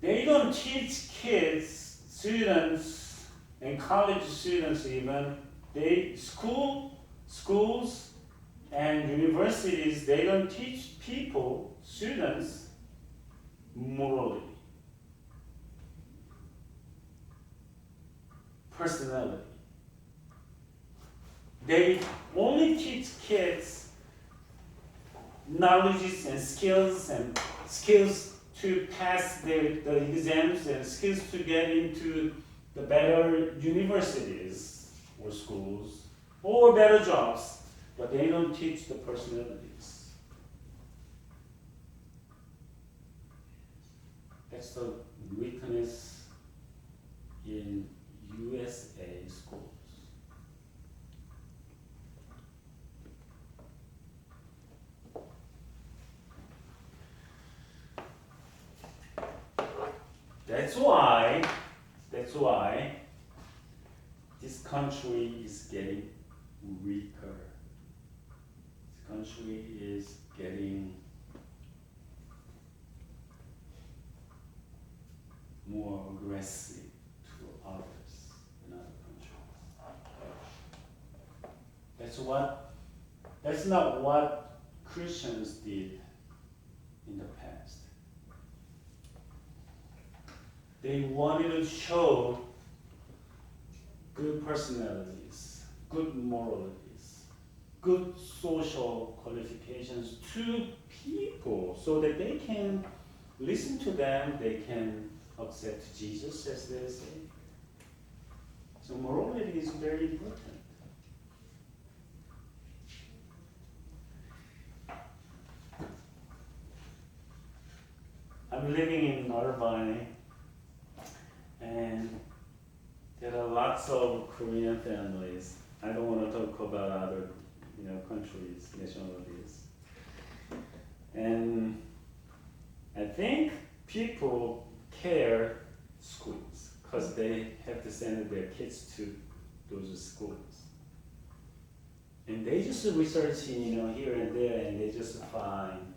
They don't teach kids, students, and college students even, schools and universities, they don't teach people, students, morality, personality. They only teach kids knowledges and skills to pass the exams and skills to get into the better universities or schools or better jobs, but they don't teach the personalities. That's the weakness in USA schools. That's why this country is getting weaker. This country is getting more aggressive to others in other countries. That's not what Christians did in the past. They wanted to show good personalities, good moralities, good social qualifications to people so that they can listen to them, they can accept Jesus as their Savior. So morality is very important. I'm living in Irvine, and there are lots of Korean families. I don't want to talk about other, countries, nationalities. And I think people care schools because they have to send their kids to those schools. And they just researching, here and there, and they just found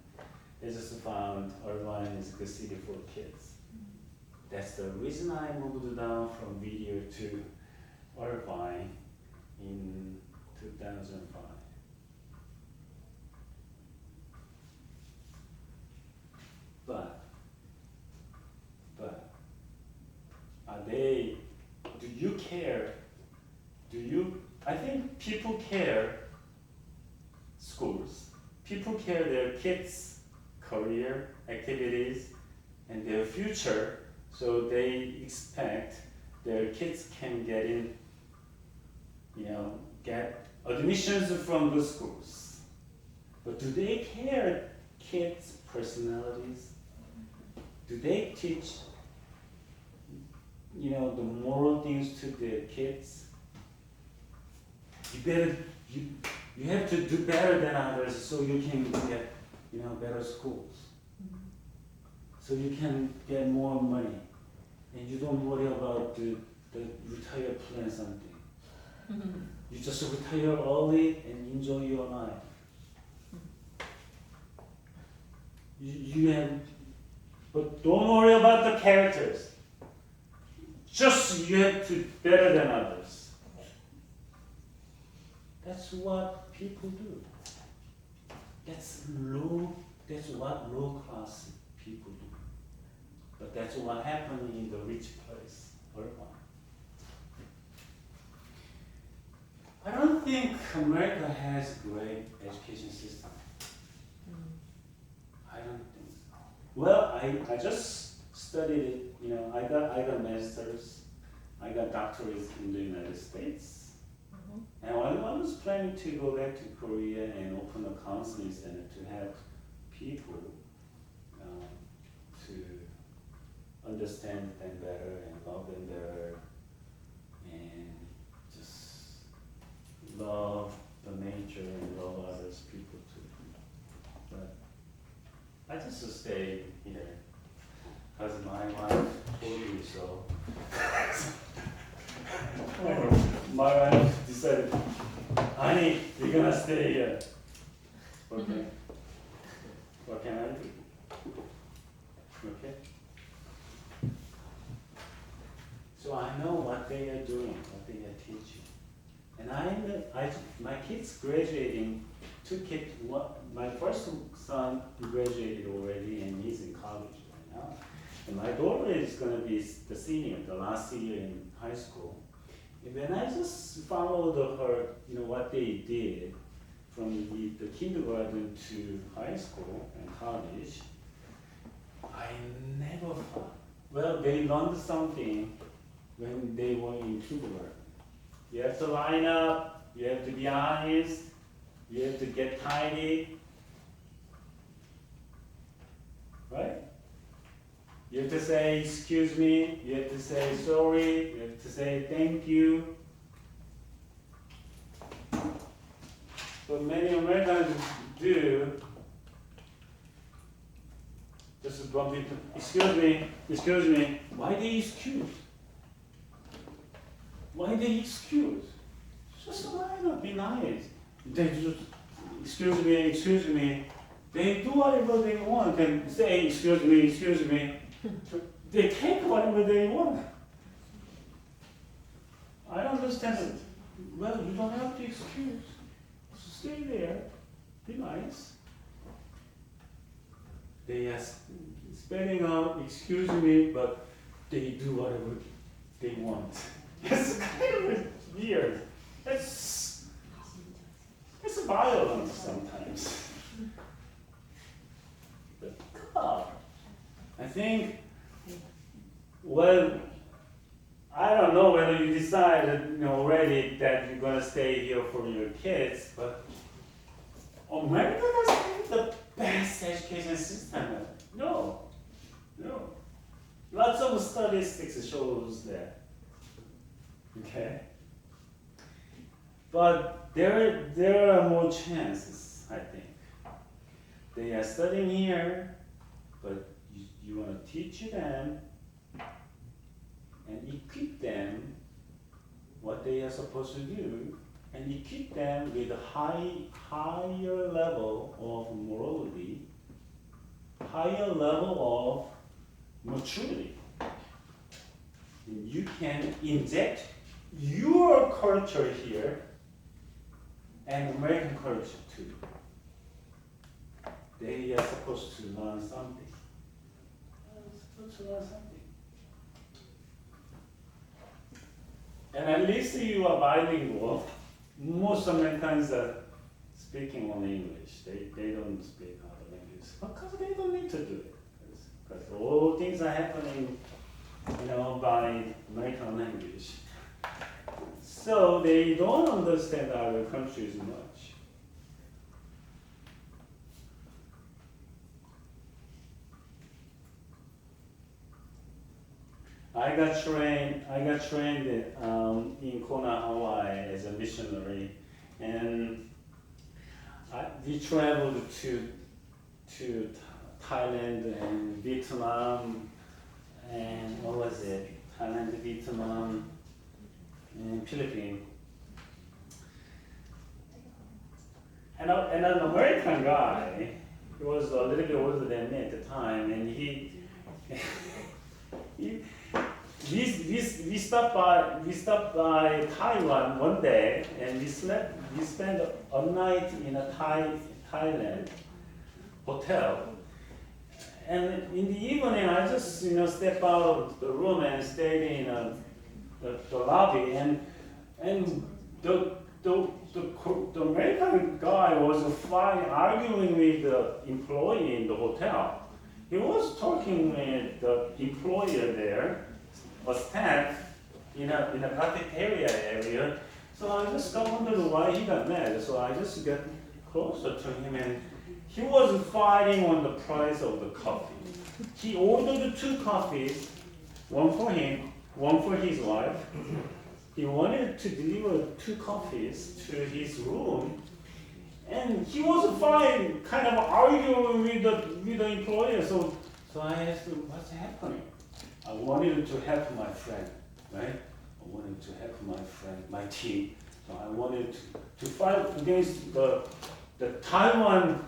Irvine is a good city for kids. That's the reason I moved down from Whittier to Irvine in 2005. But do you care? I think people care schools. People care their kids' career, activities, and their future, so they expect their kids can get in, get admissions from the schools. But do they care kids' personalities? Do they teach, the moral things to their kids? You have to do better than others so you can get, better schools. So you can get more money, and you don't worry about the retire plan something. You just retire early and enjoy your life. But don't worry about the characters. Just you have to better than others. That's what people do. That's what low class people do. But that's what happened in the rich place, Irvine. I don't think America has a great education system. I don't think so. Well, I just studied it, I got a master's, I got doctorates in the United States. And I was planning to go back to Korea and open a counseling center to help people to understand them better and love them better and just love the nature and love others people too. But I just stayed here because my wife told me so. My wife decided, honey, you're gonna stay here. Okay. What can I do? Okay. So I know what they are doing, what they are teaching. And my kids graduating, my first son graduated already and he's in college right now. And my daughter is gonna be the senior, the last year in high school. And when I just followed her, what they did from the kindergarten to high school and college, I never thought. Well, they learned something when they were in kindergarten. You have to line up, you have to be honest, you have to get tidy, right? You have to say, excuse me, you have to say sorry, you have to say thank you. What many Americans do, Just bump into, excuse me, why they excuse? Why they excuse? Just line up, be nice. They just, excuse me. They do whatever they want and say, excuse me. They take whatever they want. I don't understand it. Well, you don't have to excuse. Stay there. Be nice. They are spelling out, excuse me, but they do whatever they want. It's kind of weird. It's violent sometimes. But come on. I think, well, I don't know whether you decided already that you're gonna stay here for your kids, but America doesn't have the best education system. No. Lots of statistics shows that. Okay. But there are more chances, I think. They are studying here, but you want to teach them and equip them what they are supposed to do, and equip them with a higher level of morality, higher level of maturity. And you can inject your culture here and American culture too. They are supposed to learn something. And at least you are bilingual. Most Americans are speaking only English. They don't speak other languages because they don't need to do it. Because all things are happening, by American language. So they don't understand other countries much. I got trained in Kona, Hawaii as a missionary, and we traveled to Thailand and Vietnam, and what was it? Thailand, Vietnam, and Philippines. And an American guy, he was a little bit older than me at the time, and we stopped by Taiwan one day, and we spent a night in a Thailand hotel. And in the evening, I just stepped out of the room and stayed in the lobby, and the American guy was arguing with the employee in the hotel. He was talking with the employer there, a staff in a cafeteria area. So I just wondered why he got mad. So I just got closer to him, and he was fighting on the price of the coffee. He ordered 2 coffees, one for him, one for his wife. He wanted to deliver 2 coffees to his room, and he was fine, kind of arguing with the employer. So I asked him, what's happening? I wanted to help my friend, right? I wanted to help my friend, my team. So I wanted to fight against the Taiwan,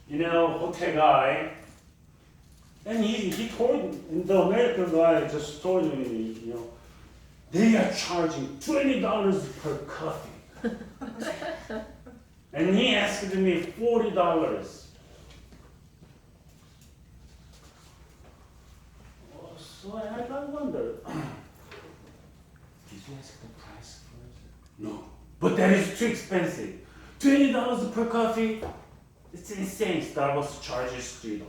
hotel guy. And he told, the American guy just told me, they are charging $20 per coffee. And he asked me $40. So I wondered, did you ask the price first? No, but that is too expensive. $20 per coffee? It's insane. Starbucks charges $3.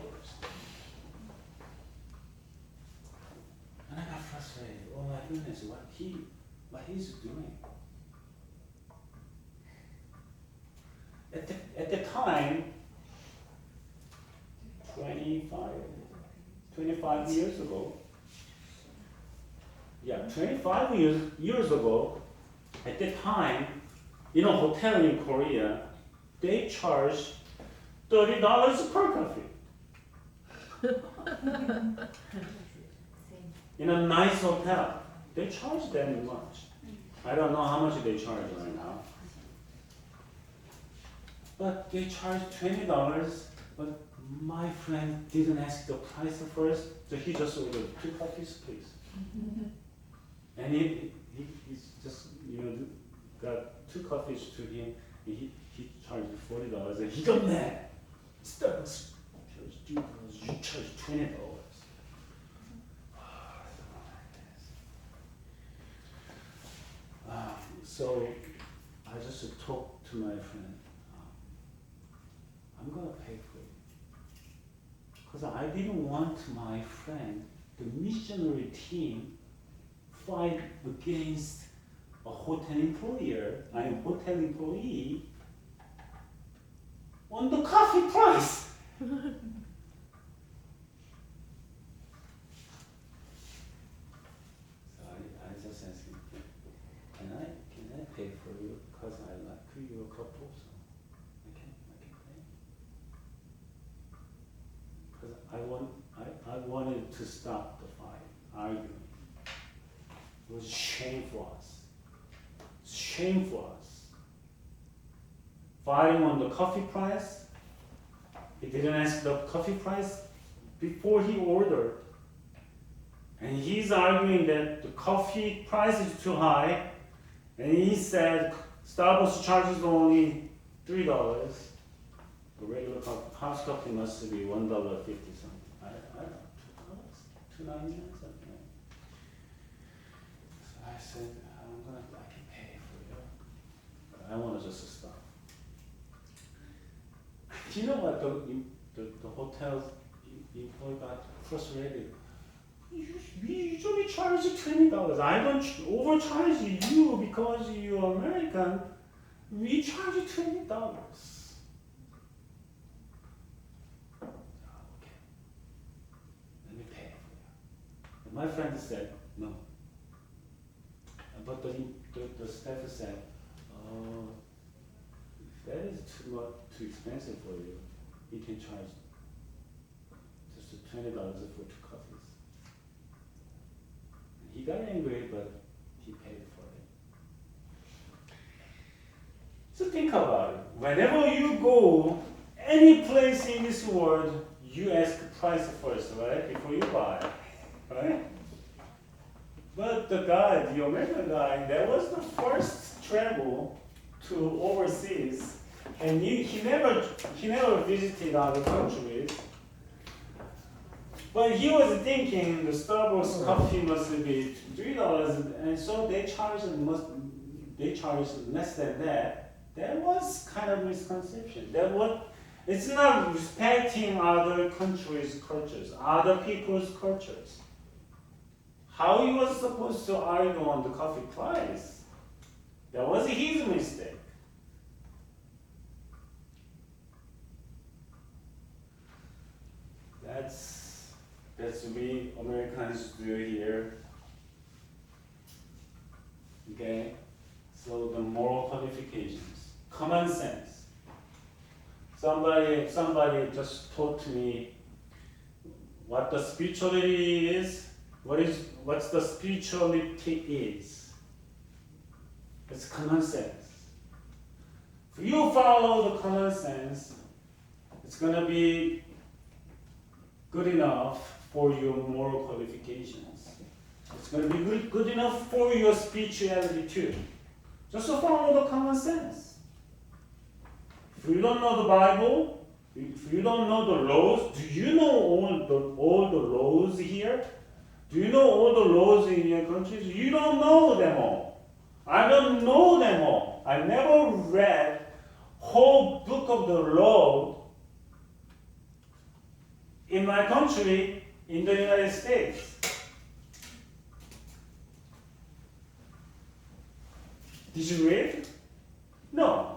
And I got frustrated. Oh my goodness, what he's doing. At the time, 25 years ago. Yeah, 25 years ago, at the time, hotel in Korea, they charge $30 per coffee. In a nice hotel, they charge them much. I don't know how much they charge right now. But they charge $20, but my friend didn't ask the price first, so he just ordered 2 coffees, please. And he's just, got 2 coffees to him, he charged $40, and he got mad. Starbucks charged $2, you charge $20. So I just talked to my friend. I'm gonna pay for it. Because I didn't want my friend, the missionary team, fight against a hotel employee on the coffee price. So I just asked him, can I pay for you because I like your couple, so I can pay. Because I wanted to stop the fight, arguing. It was shame for us. Shame for us. Fighting on the coffee price. He didn't ask the coffee price before he ordered. And he's arguing that the coffee price is too high. And he said Starbucks charges only $3. The regular house coffee must be $1.50 something. I don't know, $2, $2.99 something. So I said, I can pay for you, but I want to just stop. You know what? The hotel's employee got frustrated. We usually charge you $20. I don't overcharge you because you're American. We charge you $20. Okay, let me pay for you. And my friend said no. But the staff said, if that is too expensive for you, you can charge just $20 for 2 coffees. And he got angry, but he paid for it. So think about it. Whenever you go any place in this world, you ask the price first, right? Before you buy, right? But the guy, the American guy, that was the first travel to overseas, and he never visited other countries. But he was thinking the Starbucks coffee must be $3, and so they charge less than that. That was kind of misconception. It's not respecting other countries' cultures, other people's cultures. How he was supposed to argue on the coffee price? That was his mistake. That's we Americans do here. Okay? So the moral qualifications. Common sense. Somebody just taught me what the spirituality is. What's the spirituality is? It's common sense. If you follow the common sense, it's gonna be good enough for your moral qualifications. It's gonna be good enough for your spirituality too. Just follow the common sense. If you don't know the Bible, if you don't know the laws, do you know all the laws here? Do you know all the laws in your countries? You don't know them all. I don't know them all. I never read whole book of the law in my country, in the United States. Did you read it? No.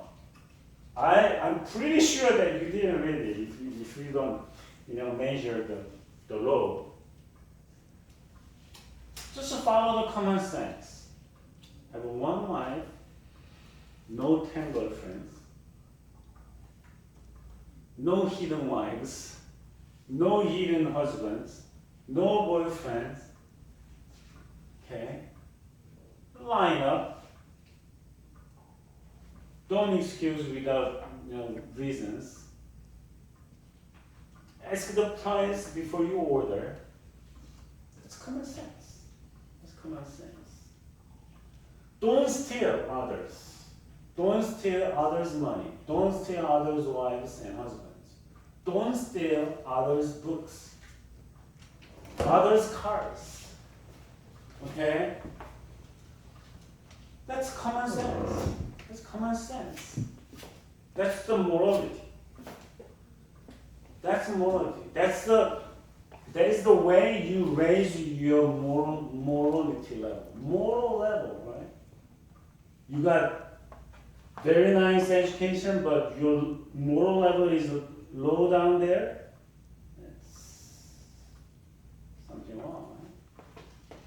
I'm pretty sure that you didn't read it if you don't measure the law. Just follow the common sense. Have one wife, no 10 girlfriends, no hidden wives, no hidden husbands, no boyfriends. Okay? Line up. Don't excuse without reasons. Ask the price before you order. That's common sense. That's common sense. Don't steal others. Don't steal others' money. Don't steal others' wives and husbands. Don't steal others' books. Others' cars. Okay? That's common sense. That's common sense. That's the morality. That's morality. That is the way you raise your morality level. Moral level, right? You got very nice education, but your moral level is low down there. That's something wrong, right?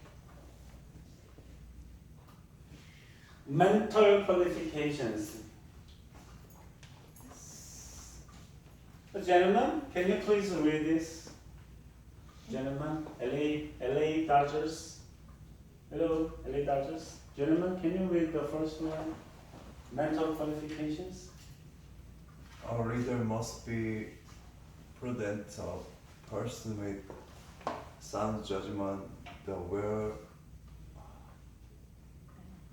Mental qualifications. Gentlemen, can you please read this? Gentlemen, LA Dodgers. Hello, LA Dodgers. Gentlemen, can you read the first one? Mental qualifications. A reader must be prudent, a person with sound judgment, the well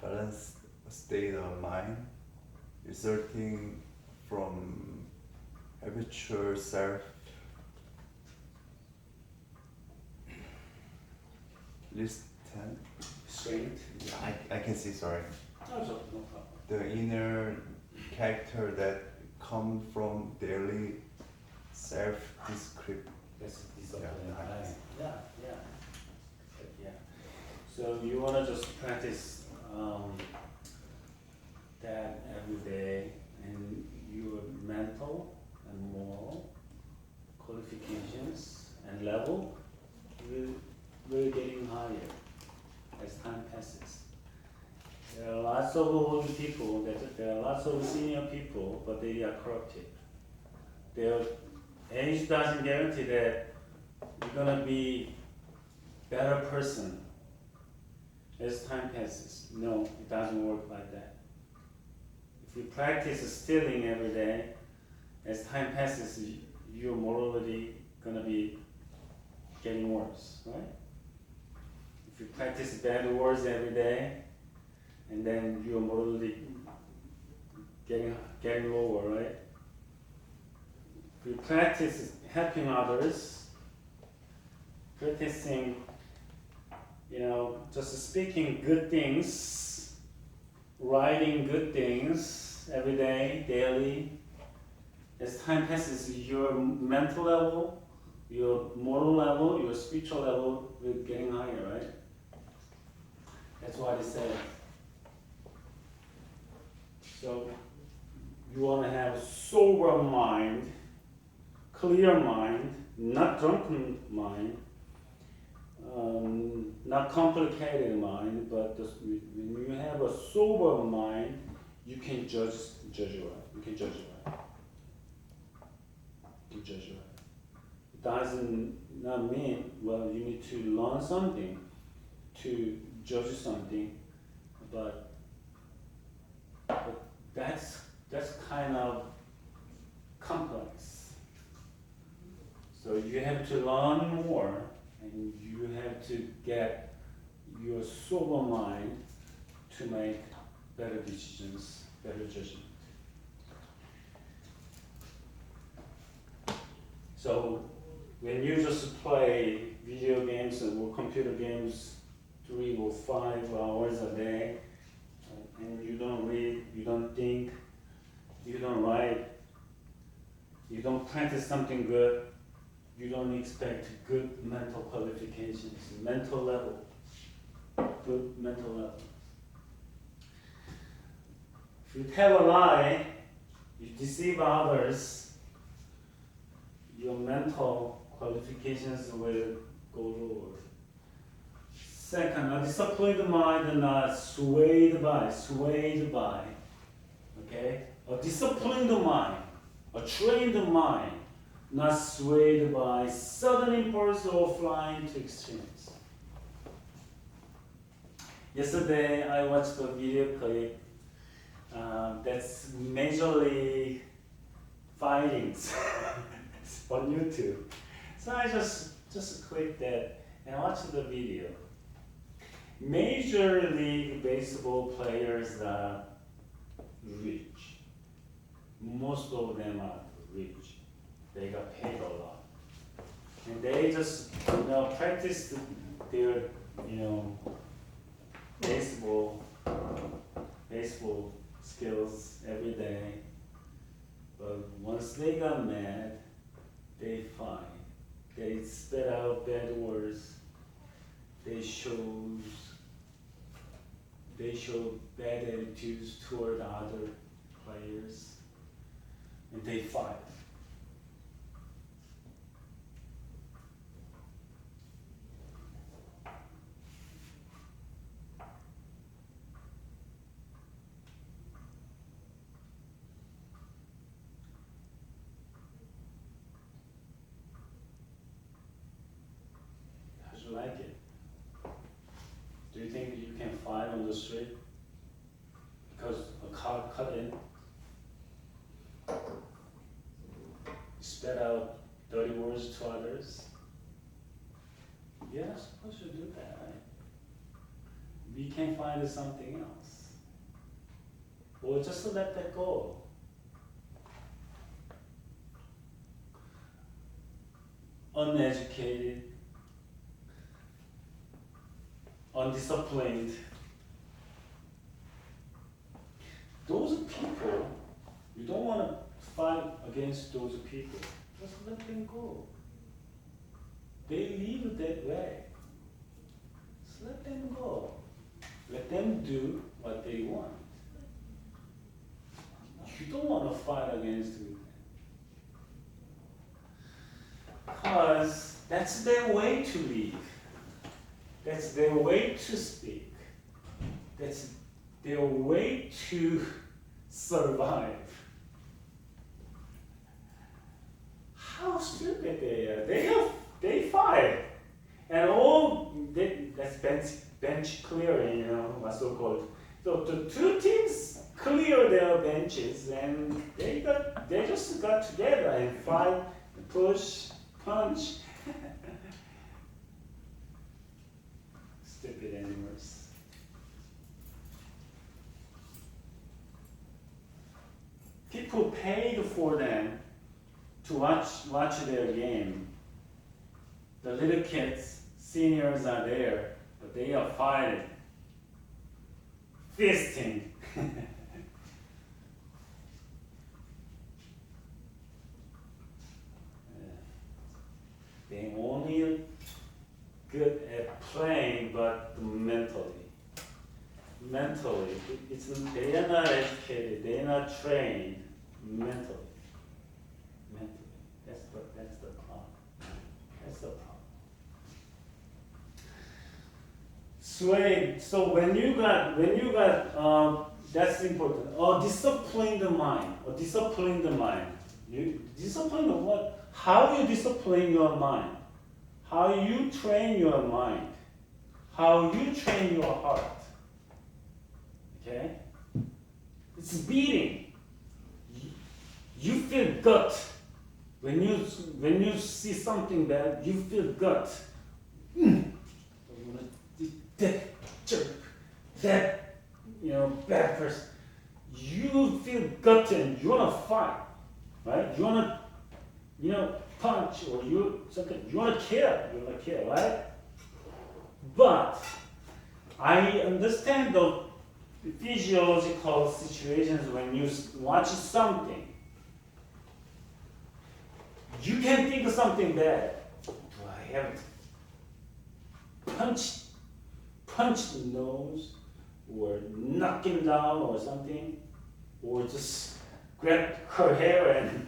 balanced state of mind, resulting from habitual self Strength. I can see, sorry. No problem. The inner character that come from daily self-description. That's discipline. Yeah, Right. Yeah. So you wanna just practice that every day, and your mental and moral qualifications and level will getting higher as time passes. There are lots of old people, there are lots of senior people, but they are corrupted. Their age doesn't guarantee that you're gonna be better person as time passes. No, it doesn't work like that. If you practice stealing every day, as time passes, your morality gonna be getting worse, right? If you practice bad words every day, and then your morality getting lower, right? If you practice helping others, practicing, just speaking good things, writing good things every day, daily, as time passes, your mental level, your moral level, your spiritual level will getting higher, right? That's what it says. So you want to have sober mind, clear mind, not drunken mind, not complicated mind, but when you have a sober mind, you can judge it right. You can judge it right. You judge it right. It doesn't not mean, well, you need to learn something to judge something, but that's kind of complex. So you have to learn more, and you have to get your sober mind to make better decisions, better judgment. So when you just play video games or computer games 3 or 5 hours a day, and you don't read, you don't think, you don't write, you don't practice something good, you don't expect good mental qualifications, mental level, good mental level. If you tell a lie, you deceive others, your mental qualifications will go lower. Second, a disciplined mind and not swayed by. Okay? A disciplined mind, a trained mind not swayed by sudden impulse or flying to extremes. Yesterday I watched a video clip that's majorly fightings on YouTube. So I just clicked that and watched the video. Major League Baseball players are rich. Most of them are rich. They got paid a lot. And they just practice their baseball skills every day. But once they got mad, they fight. They spit out bad words. They show bad attitudes toward other players, and they fight. How do you like it? Do you think you can fight on the street because a car cut in? Spat out dirty words to others? You're not supposed to do that, right? We can find something else. Or just let that go. Uneducated, undisciplined. Those people, you don't want to fight against those people. Just let them go. They live that way. Just let them go. Let them do what they want. You don't want to fight against them. Because that's their way to live. That's their way to speak. That's their way to survive. How stupid they are. They fight. And that's bench clearing, what's so called. So the two teams clear their benches and they just got together and fight, push, punch. Stupid animals. People paid for them to watch their game. The little kids, seniors are there, but they are fighting, fisting. They only good at playing, but mentally, they are not educated, they are not trained mentally. That's the problem. That's the problem. So when you got that's important. A disciplined mind. You discipline what? How you discipline your mind? How you train your mind? How you train your heart? Okay? It's beating. You feel gut. When you see something bad, you feel gut. That jerk, that bad person. You feel gut and you wanna fight, right? You wanna punch or you wanna kill, right? But I understand the physiological situations when you watch something. You can think of something bad. Do I have to punch the nose or knock him down or something? Or just grab her hair and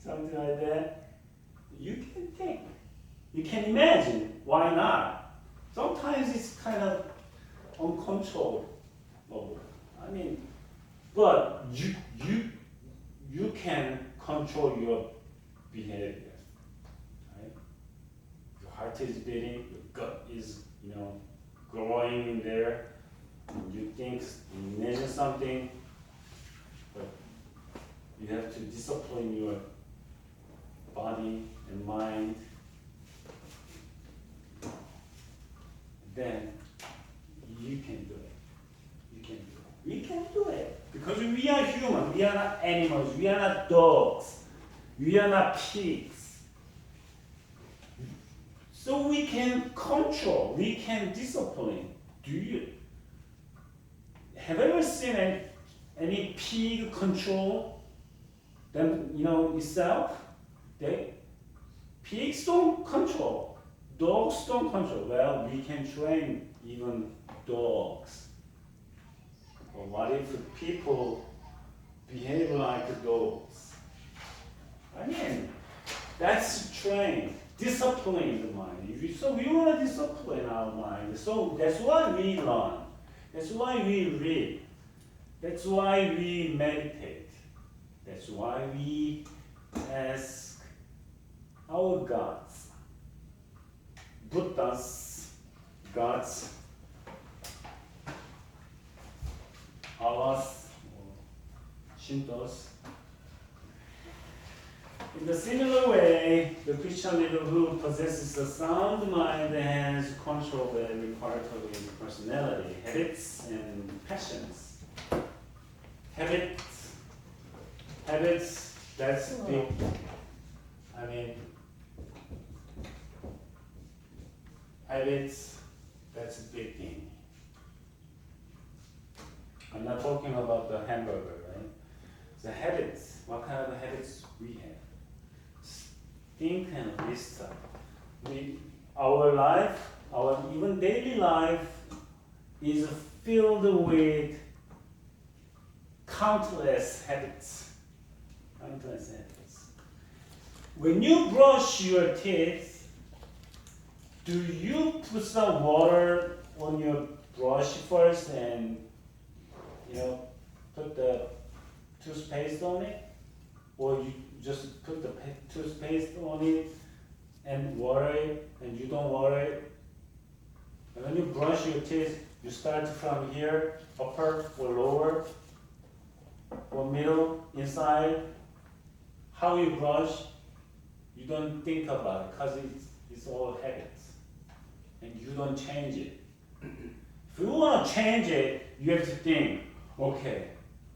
something like that? You can think. You can imagine. Why not? Sometimes it's kind of uncontrollable. But you can control your is beating, your gut is, growing in there. You think, you imagine something, but you have to discipline your body and mind. Then you can do it. You can do it. We can do it. Because we are human. We are not animals. We are not dogs. We are not pigs. So we can control. We can discipline. Do you? Have you ever seen any pig control them, itself? Pigs don't control. Dogs don't control. Well, we can train even dogs. But what if people behave like dogs? I mean, that's train, discipline the mind. So we want to discipline our mind. So that's why we learn. That's why we read. That's why we meditate. That's why we ask our gods, Buddhas, gods, Allahs, Shintos. In the similar way, the Christian leader who possesses a sound mind has control of every part of his personality, habits, and passions. Habits, that's big. I mean, habits, that's a big thing. I'm not talking about the hamburger, right? The habits, what kind of habits we have? Think and list up. Our life, our even daily life is filled with countless habits. Countless habits. When you brush your teeth, do you put some water on your brush first and put the toothpaste on it? Or you just put the toothpaste on it and water it, and you don't water it? And when you brush your teeth, you start from here, upper or lower, or middle, inside. How you brush, you don't think about it, because it's all habits. And you don't change it. If you want to change it, you have to think, okay,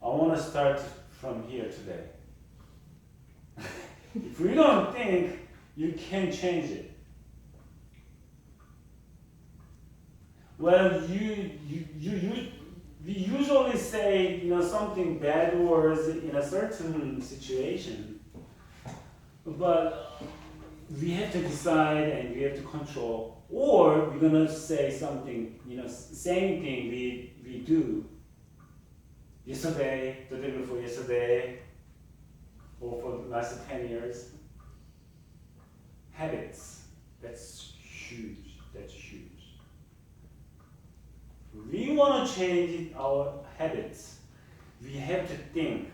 I want to start from here today. If you don't think, you can't change it. Well, we usually say something bad words in a certain situation, but we have to decide and we have to control, or we're gonna say something, same thing we do yesterday, the day before yesterday, or for the last 10 years. Habits, that's huge. We want to change our habits. We have to think,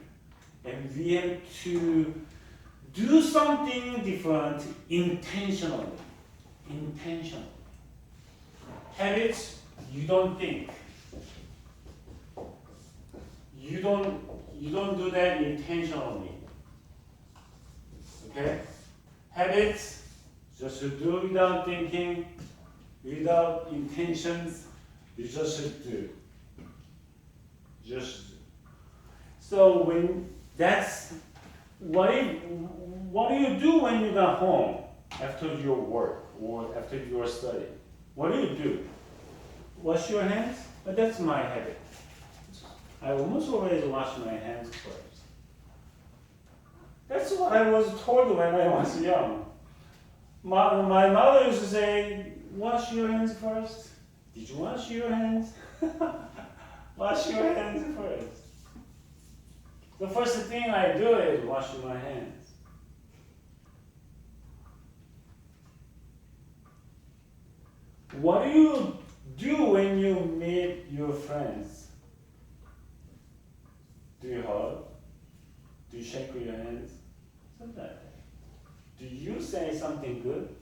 and we have to do something different intentionally. Habits, you don't think. You don't do that intentionally. Okay? Habits, just to do without thinking, without intentions. You just should do. Just do. So what do you do when you got home after your work or after your study? What do? Wash your hands? But that's my habit. I almost always wash my hands first. That's what I was told when I was young. My mother used to say, wash your hands first. Did you wash your hands? Wash your hands first. The first thing I do is wash my hands. What do you do when you meet your friends? Do you hug? Do you shake your hands? Something like that. Do you say something good?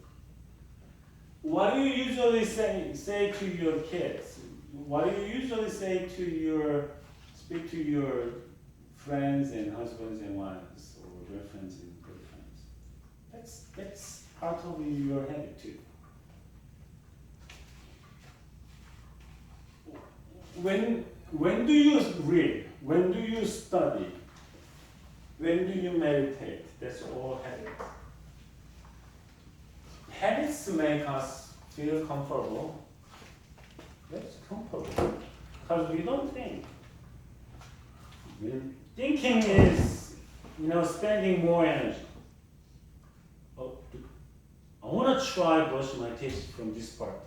what do you usually say to your kids? What do you usually say to speak to your friends and husbands and wives or girlfriends and girlfriends? That's part of your habit too. When do you read? When do you study? When do you meditate? That's all habits. Habits make us feel comfortable. That's comfortable. Because we don't think. Thinking is, spending more energy. Oh, I want to try brush my teeth from this part.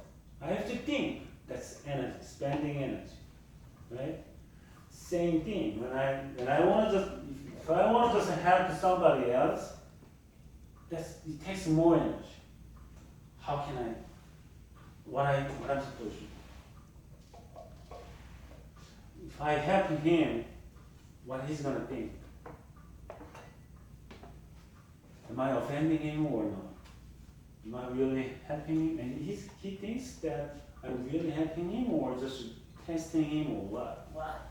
I have to think. That's energy, spending energy, right? Same thing. When I want to if I want to just help somebody else, it takes more energy. How can I? What I'm supposed to do? If I help him, what he's gonna think? Am I offending him or not? Am I really helping him? And he thinks that I'm really helping him or just testing him or what? What?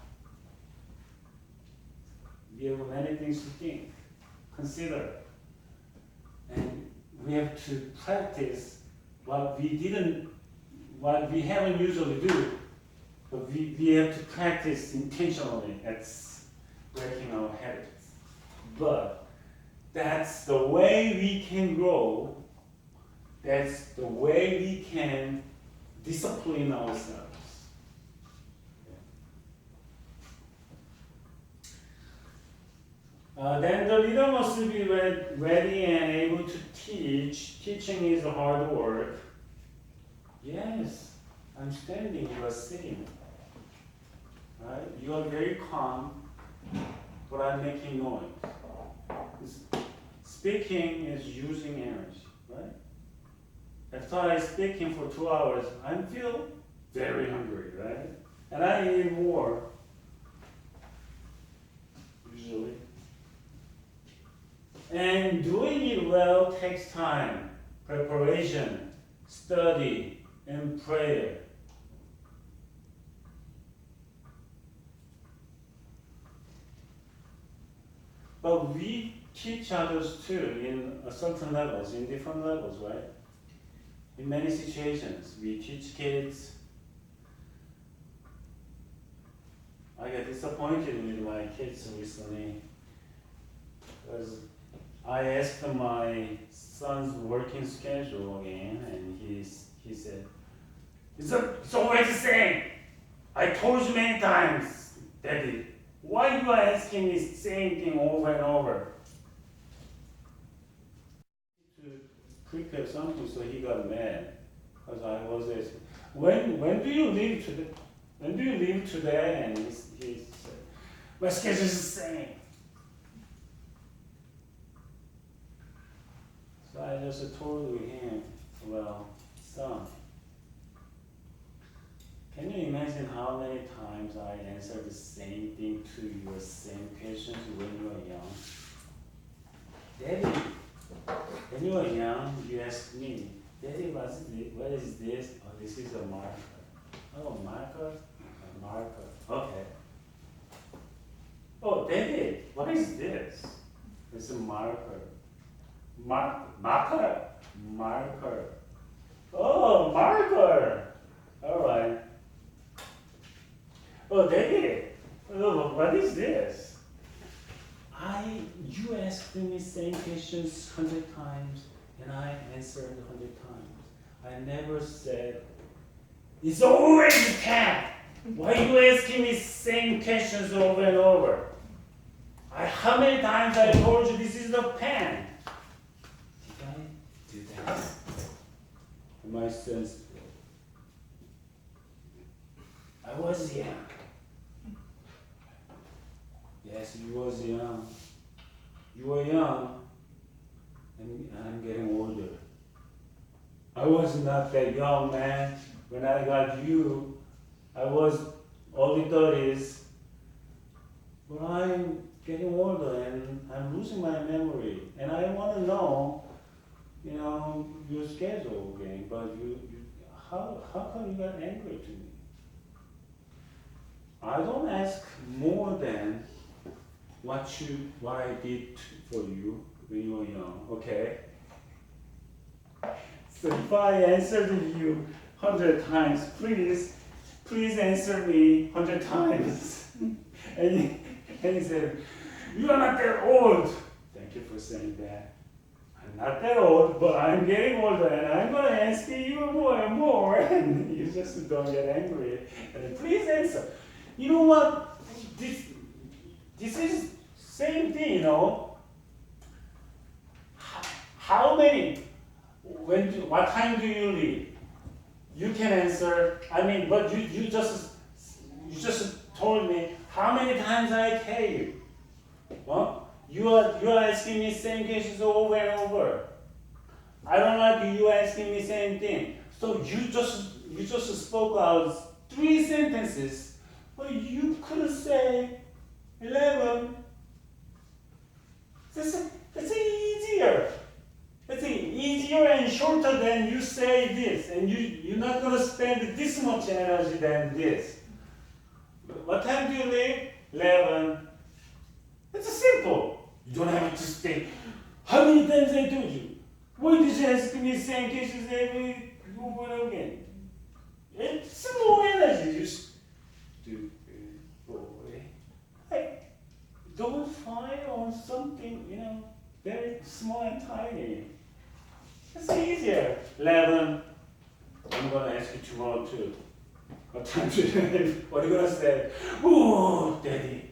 We have many things to think, consider. And we have to practice what we haven't usually do, but we have to practice intentionally at breaking our habits. But that's the way we can grow. That's the way we can discipline ourselves. Then the leader must be ready and able to teach. Teaching is hard work. Yes, I'm standing, you are sitting. Right? You are very calm, but I'm making noise. Speaking is using energy, right? After I speaking for 2 hours, I feel very hungry, right? And I eat more, usually. And doing it well takes time, preparation, study, and prayer. But we teach others too in certain levels, in different levels, right? In many situations, we teach kids. I got disappointed with my kids recently because I asked my son's working schedule again, and he said, it's always the same. I told you many times, Daddy. Why you are asking me the same thing over and over? To prepare something, so he got mad because I was asking, when do you leave today? When do you leave today? And he said, my schedule is the same. So I just told him, well, son, can you imagine how many times I answered the same thing to your same questions when you were young? Daddy, when you were young, you asked me, Daddy, what is this? Oh, this is a marker. Oh, marker? A marker. Okay. Oh, Daddy, what is this? It's a marker. Marker? Marker. Oh, marker. All right. Oh, Daddy, what is this? You asked me same questions 100 times, and I answered 100 times. I never said, it's always a pen. Why are you asking me same questions over and over? How many times I told you this is the pen? Did I do that? My sense. I was young. Yes, you was young. You were young, and I'm getting older. I was not that young, man. When I got you, I was early 30s. But I'm getting older, and I'm losing my memory. And I want to know you know, your schedule again, but how come you got angry to me? I don't ask more than what I did for you when you were young, okay? So if I answered you 100 times, please answer me 100 times. and he said, you are not that old. Thank you for saying that. I'm not that old, but I'm getting older and I'm going to ask you more and more. And you just don't get angry. And then, please answer. You know what? This is same thing, you know. How many? What time do you leave? You can answer. I mean, but you just told me how many times I tell you. Huh? You are asking me same questions over and over. I don't like you asking me same thing. So you just spoke out 3 sentences, but you could say 11. That's easier. It's easier and shorter than you say this, and you're not gonna spend this much energy than this. What time do you leave? 11. It's simple. You don't have to say, how many times I told you? Why did you ask me same questions every over and again? It's low energy, you stupid boy. Don't fight on something, you know, very small and tiny. It's easier. 11. I'm gonna ask you tomorrow too. What time do you leave? What are you gonna say? Ooh, daddy.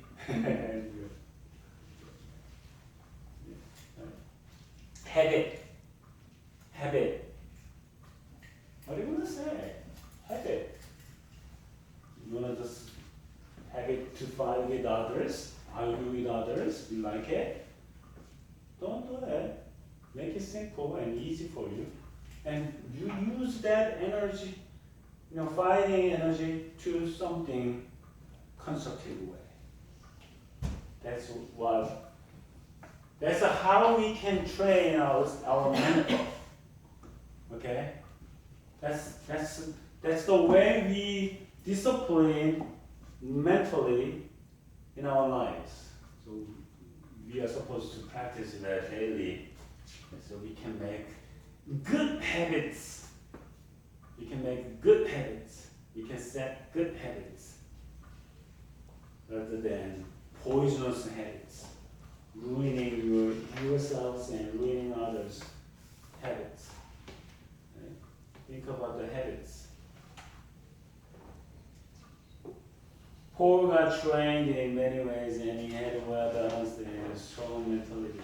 Habit. What are you gonna say? Habit. You wanna just have it to fight with others, argue with others, you like it? Don't do that. Make it simple and easy for you. And you use that energy, you know, fighting energy to something constructive way. That's how we can train our mental. Okay? That's the way we discipline mentally in our lives. So we are supposed to practice that daily, so we can make good habits. We can make good habits. We can set good habits rather than poisonous habits, ruining yourselves and ruining others' habits. Right? Think about the habits. Paul got trained in many ways and he had a well-balanced and strong mentality.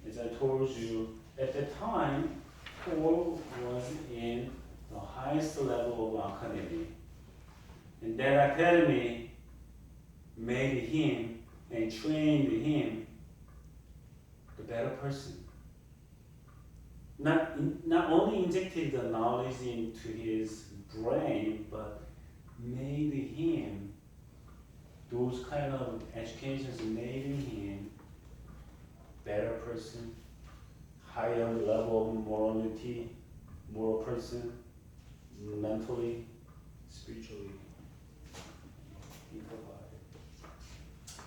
As I told you, at the time, Paul was in the highest level of academy. And that academy made him and trained him a better person. Not only injected the knowledge into his brain, but made him, those kind of educations made him better person, higher level of morality, moral person, mentally, spiritually. Think about it.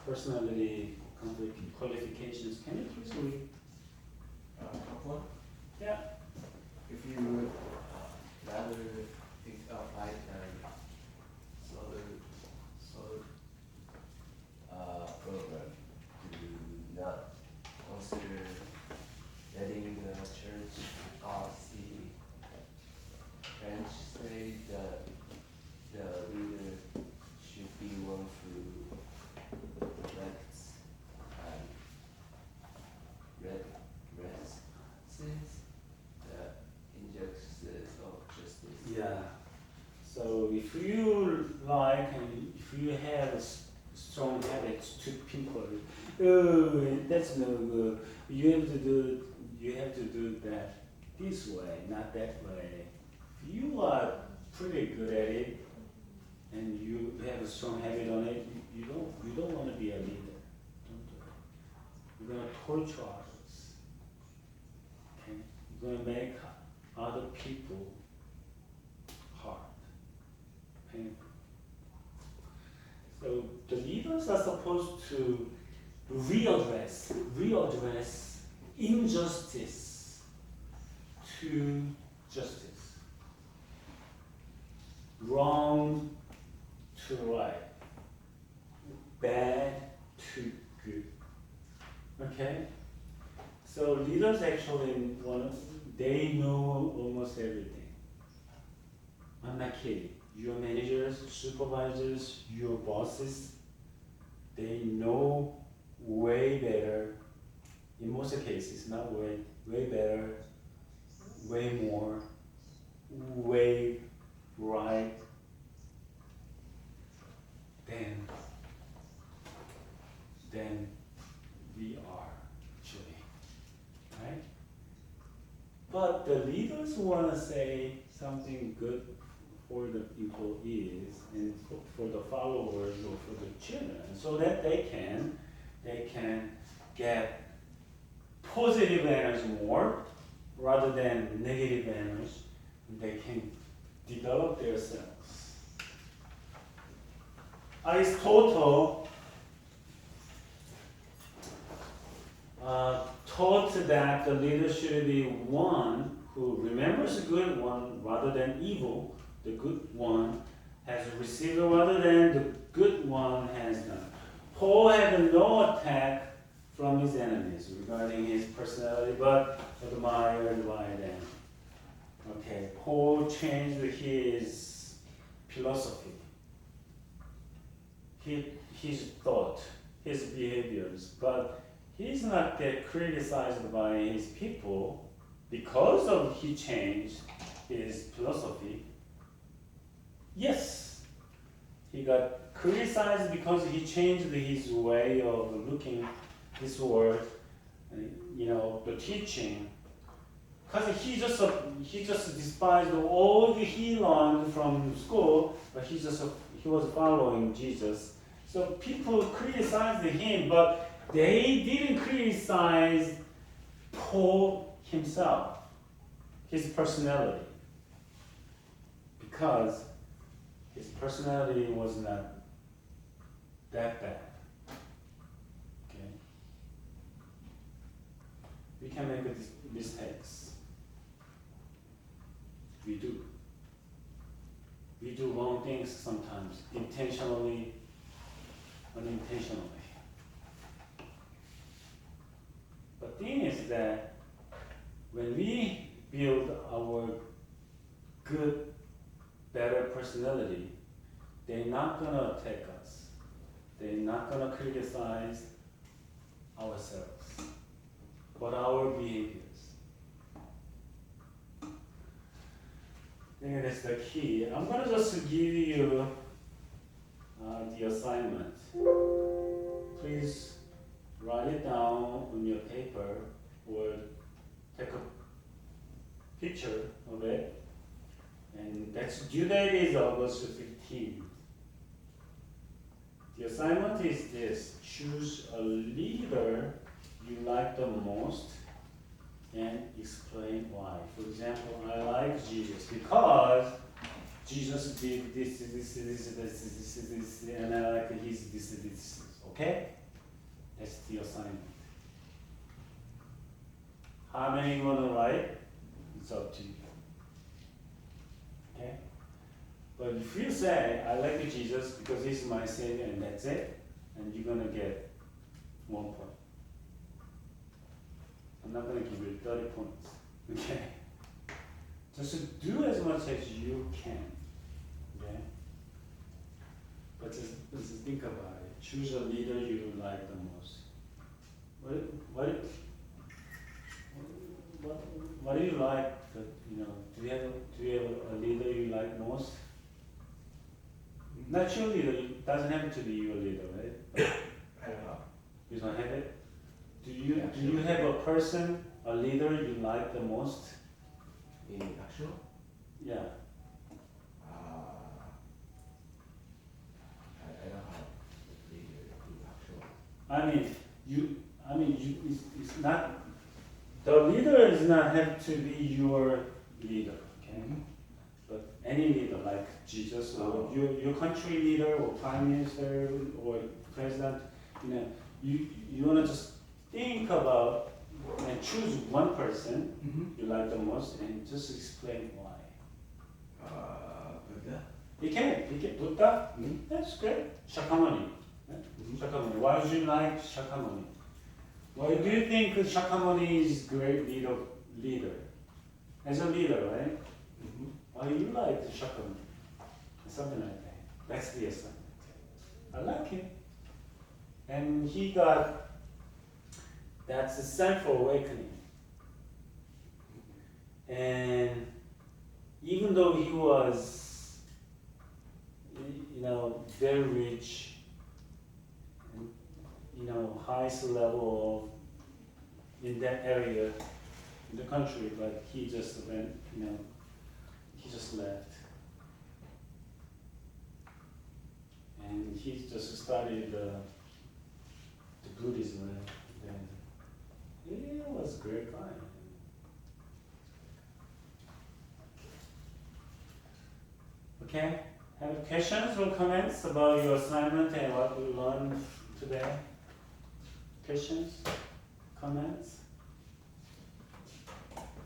Personality qualifications. Can you please read? Top one. Yeah. If you would rather pick up light and solid program, do not consider letting the church see. French say that the leader should be one who reflects and resists the injustice of justice. Yeah. So if you like and if you have strong habits to people, oh, that's no good. You have to do that this way, not that way. If you are pretty good at it and you have a strong habit on it, you don't want to be a leader. Don't do it. You're gonna torture others. Okay? gonna make other people hard, painful. So the leaders are supposed to readdress injustice to justice, wrong to right, bad to good. Okay? So leaders actually they know almost everything. I'm not kidding. Your managers, supervisors, your bosses, they know way better, in most cases, not way better, way more, way right than we are actually, right? But the leaders want to say something good for the employees and for the followers or for the children, so that they can get positive energy more rather than negative energy, and they can develop themselves. Aristotle taught that the leader should be one who remembers the good one rather than evil. The good one has received rather than the good one has done. Paul had no attack from his enemies regarding his personality, but admired by them. Okay, Paul changed his philosophy, his thought, his behaviors, but he's not get criticized by his people because of he changed his philosophy. Yes, he got criticized because he changed his way of looking this world, the teaching. Because he just despised all he learned from school, but he was following Jesus. So people criticized him, but they didn't criticize Paul himself, his personality, because his personality was not that bad. Okay, we can make mistakes. We do. We do wrong things sometimes, intentionally, unintentionally. The thing is that when we build our good, better personality, they're not gonna attack us. They're not gonna criticize ourselves, but our behaviors. I think that's the key. I'm gonna just give you the assignment. Please write it down on your paper or take a picture of it. And that's due date is August 15th. The assignment is this: choose a leader you like the most and explain why. For example, I like Jesus because Jesus did this, and I like his this. Okay? That's the assignment. How many you want to write? It's up to you. Okay? But if you say, I like Jesus because he's my Savior and that's it, and you're going to get 1 point. I'm not going to give you 30 points. Okay? Just do as much as you can. Okay? But just think about it. Choose a leader you like the most. What do you like? Do you have a leader you like most? Not your leader. It doesn't have to be your leader, right? I don't know. You don't have it. Do you have a person, a leader you like the most? In actual? Yeah. I don't have leader in actual. It's not The leader does not have to be your leader, okay? Mhm. But any leader, like Jesus, or your country leader, or prime minister, or president, you want to just think about and choose one person Mhm. you like the most and just explain why. Buddha? You can, Buddha? Mhm. That's great. Shakyamuni. Shakyamuni. Why do you like Shakyamuni? Why do you think Shakyamuni is great leader? As a leader, right? Mhm. Why you like Shakyamuni? Something like that. That's the assignment. I like him. And he got, that's the central awakening. And even though he was, very rich, highest level in that area in the country, but he just went, he just left. And he just studied the Buddhism, and he was a great guy. Okay, have questions or comments about your assignment and what we learned today? Questions, comments?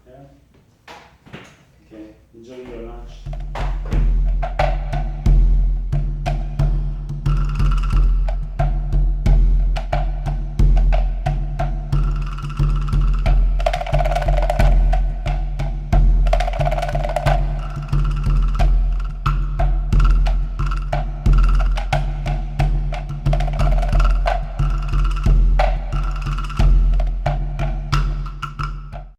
Yeah? Okay, enjoy your lunch.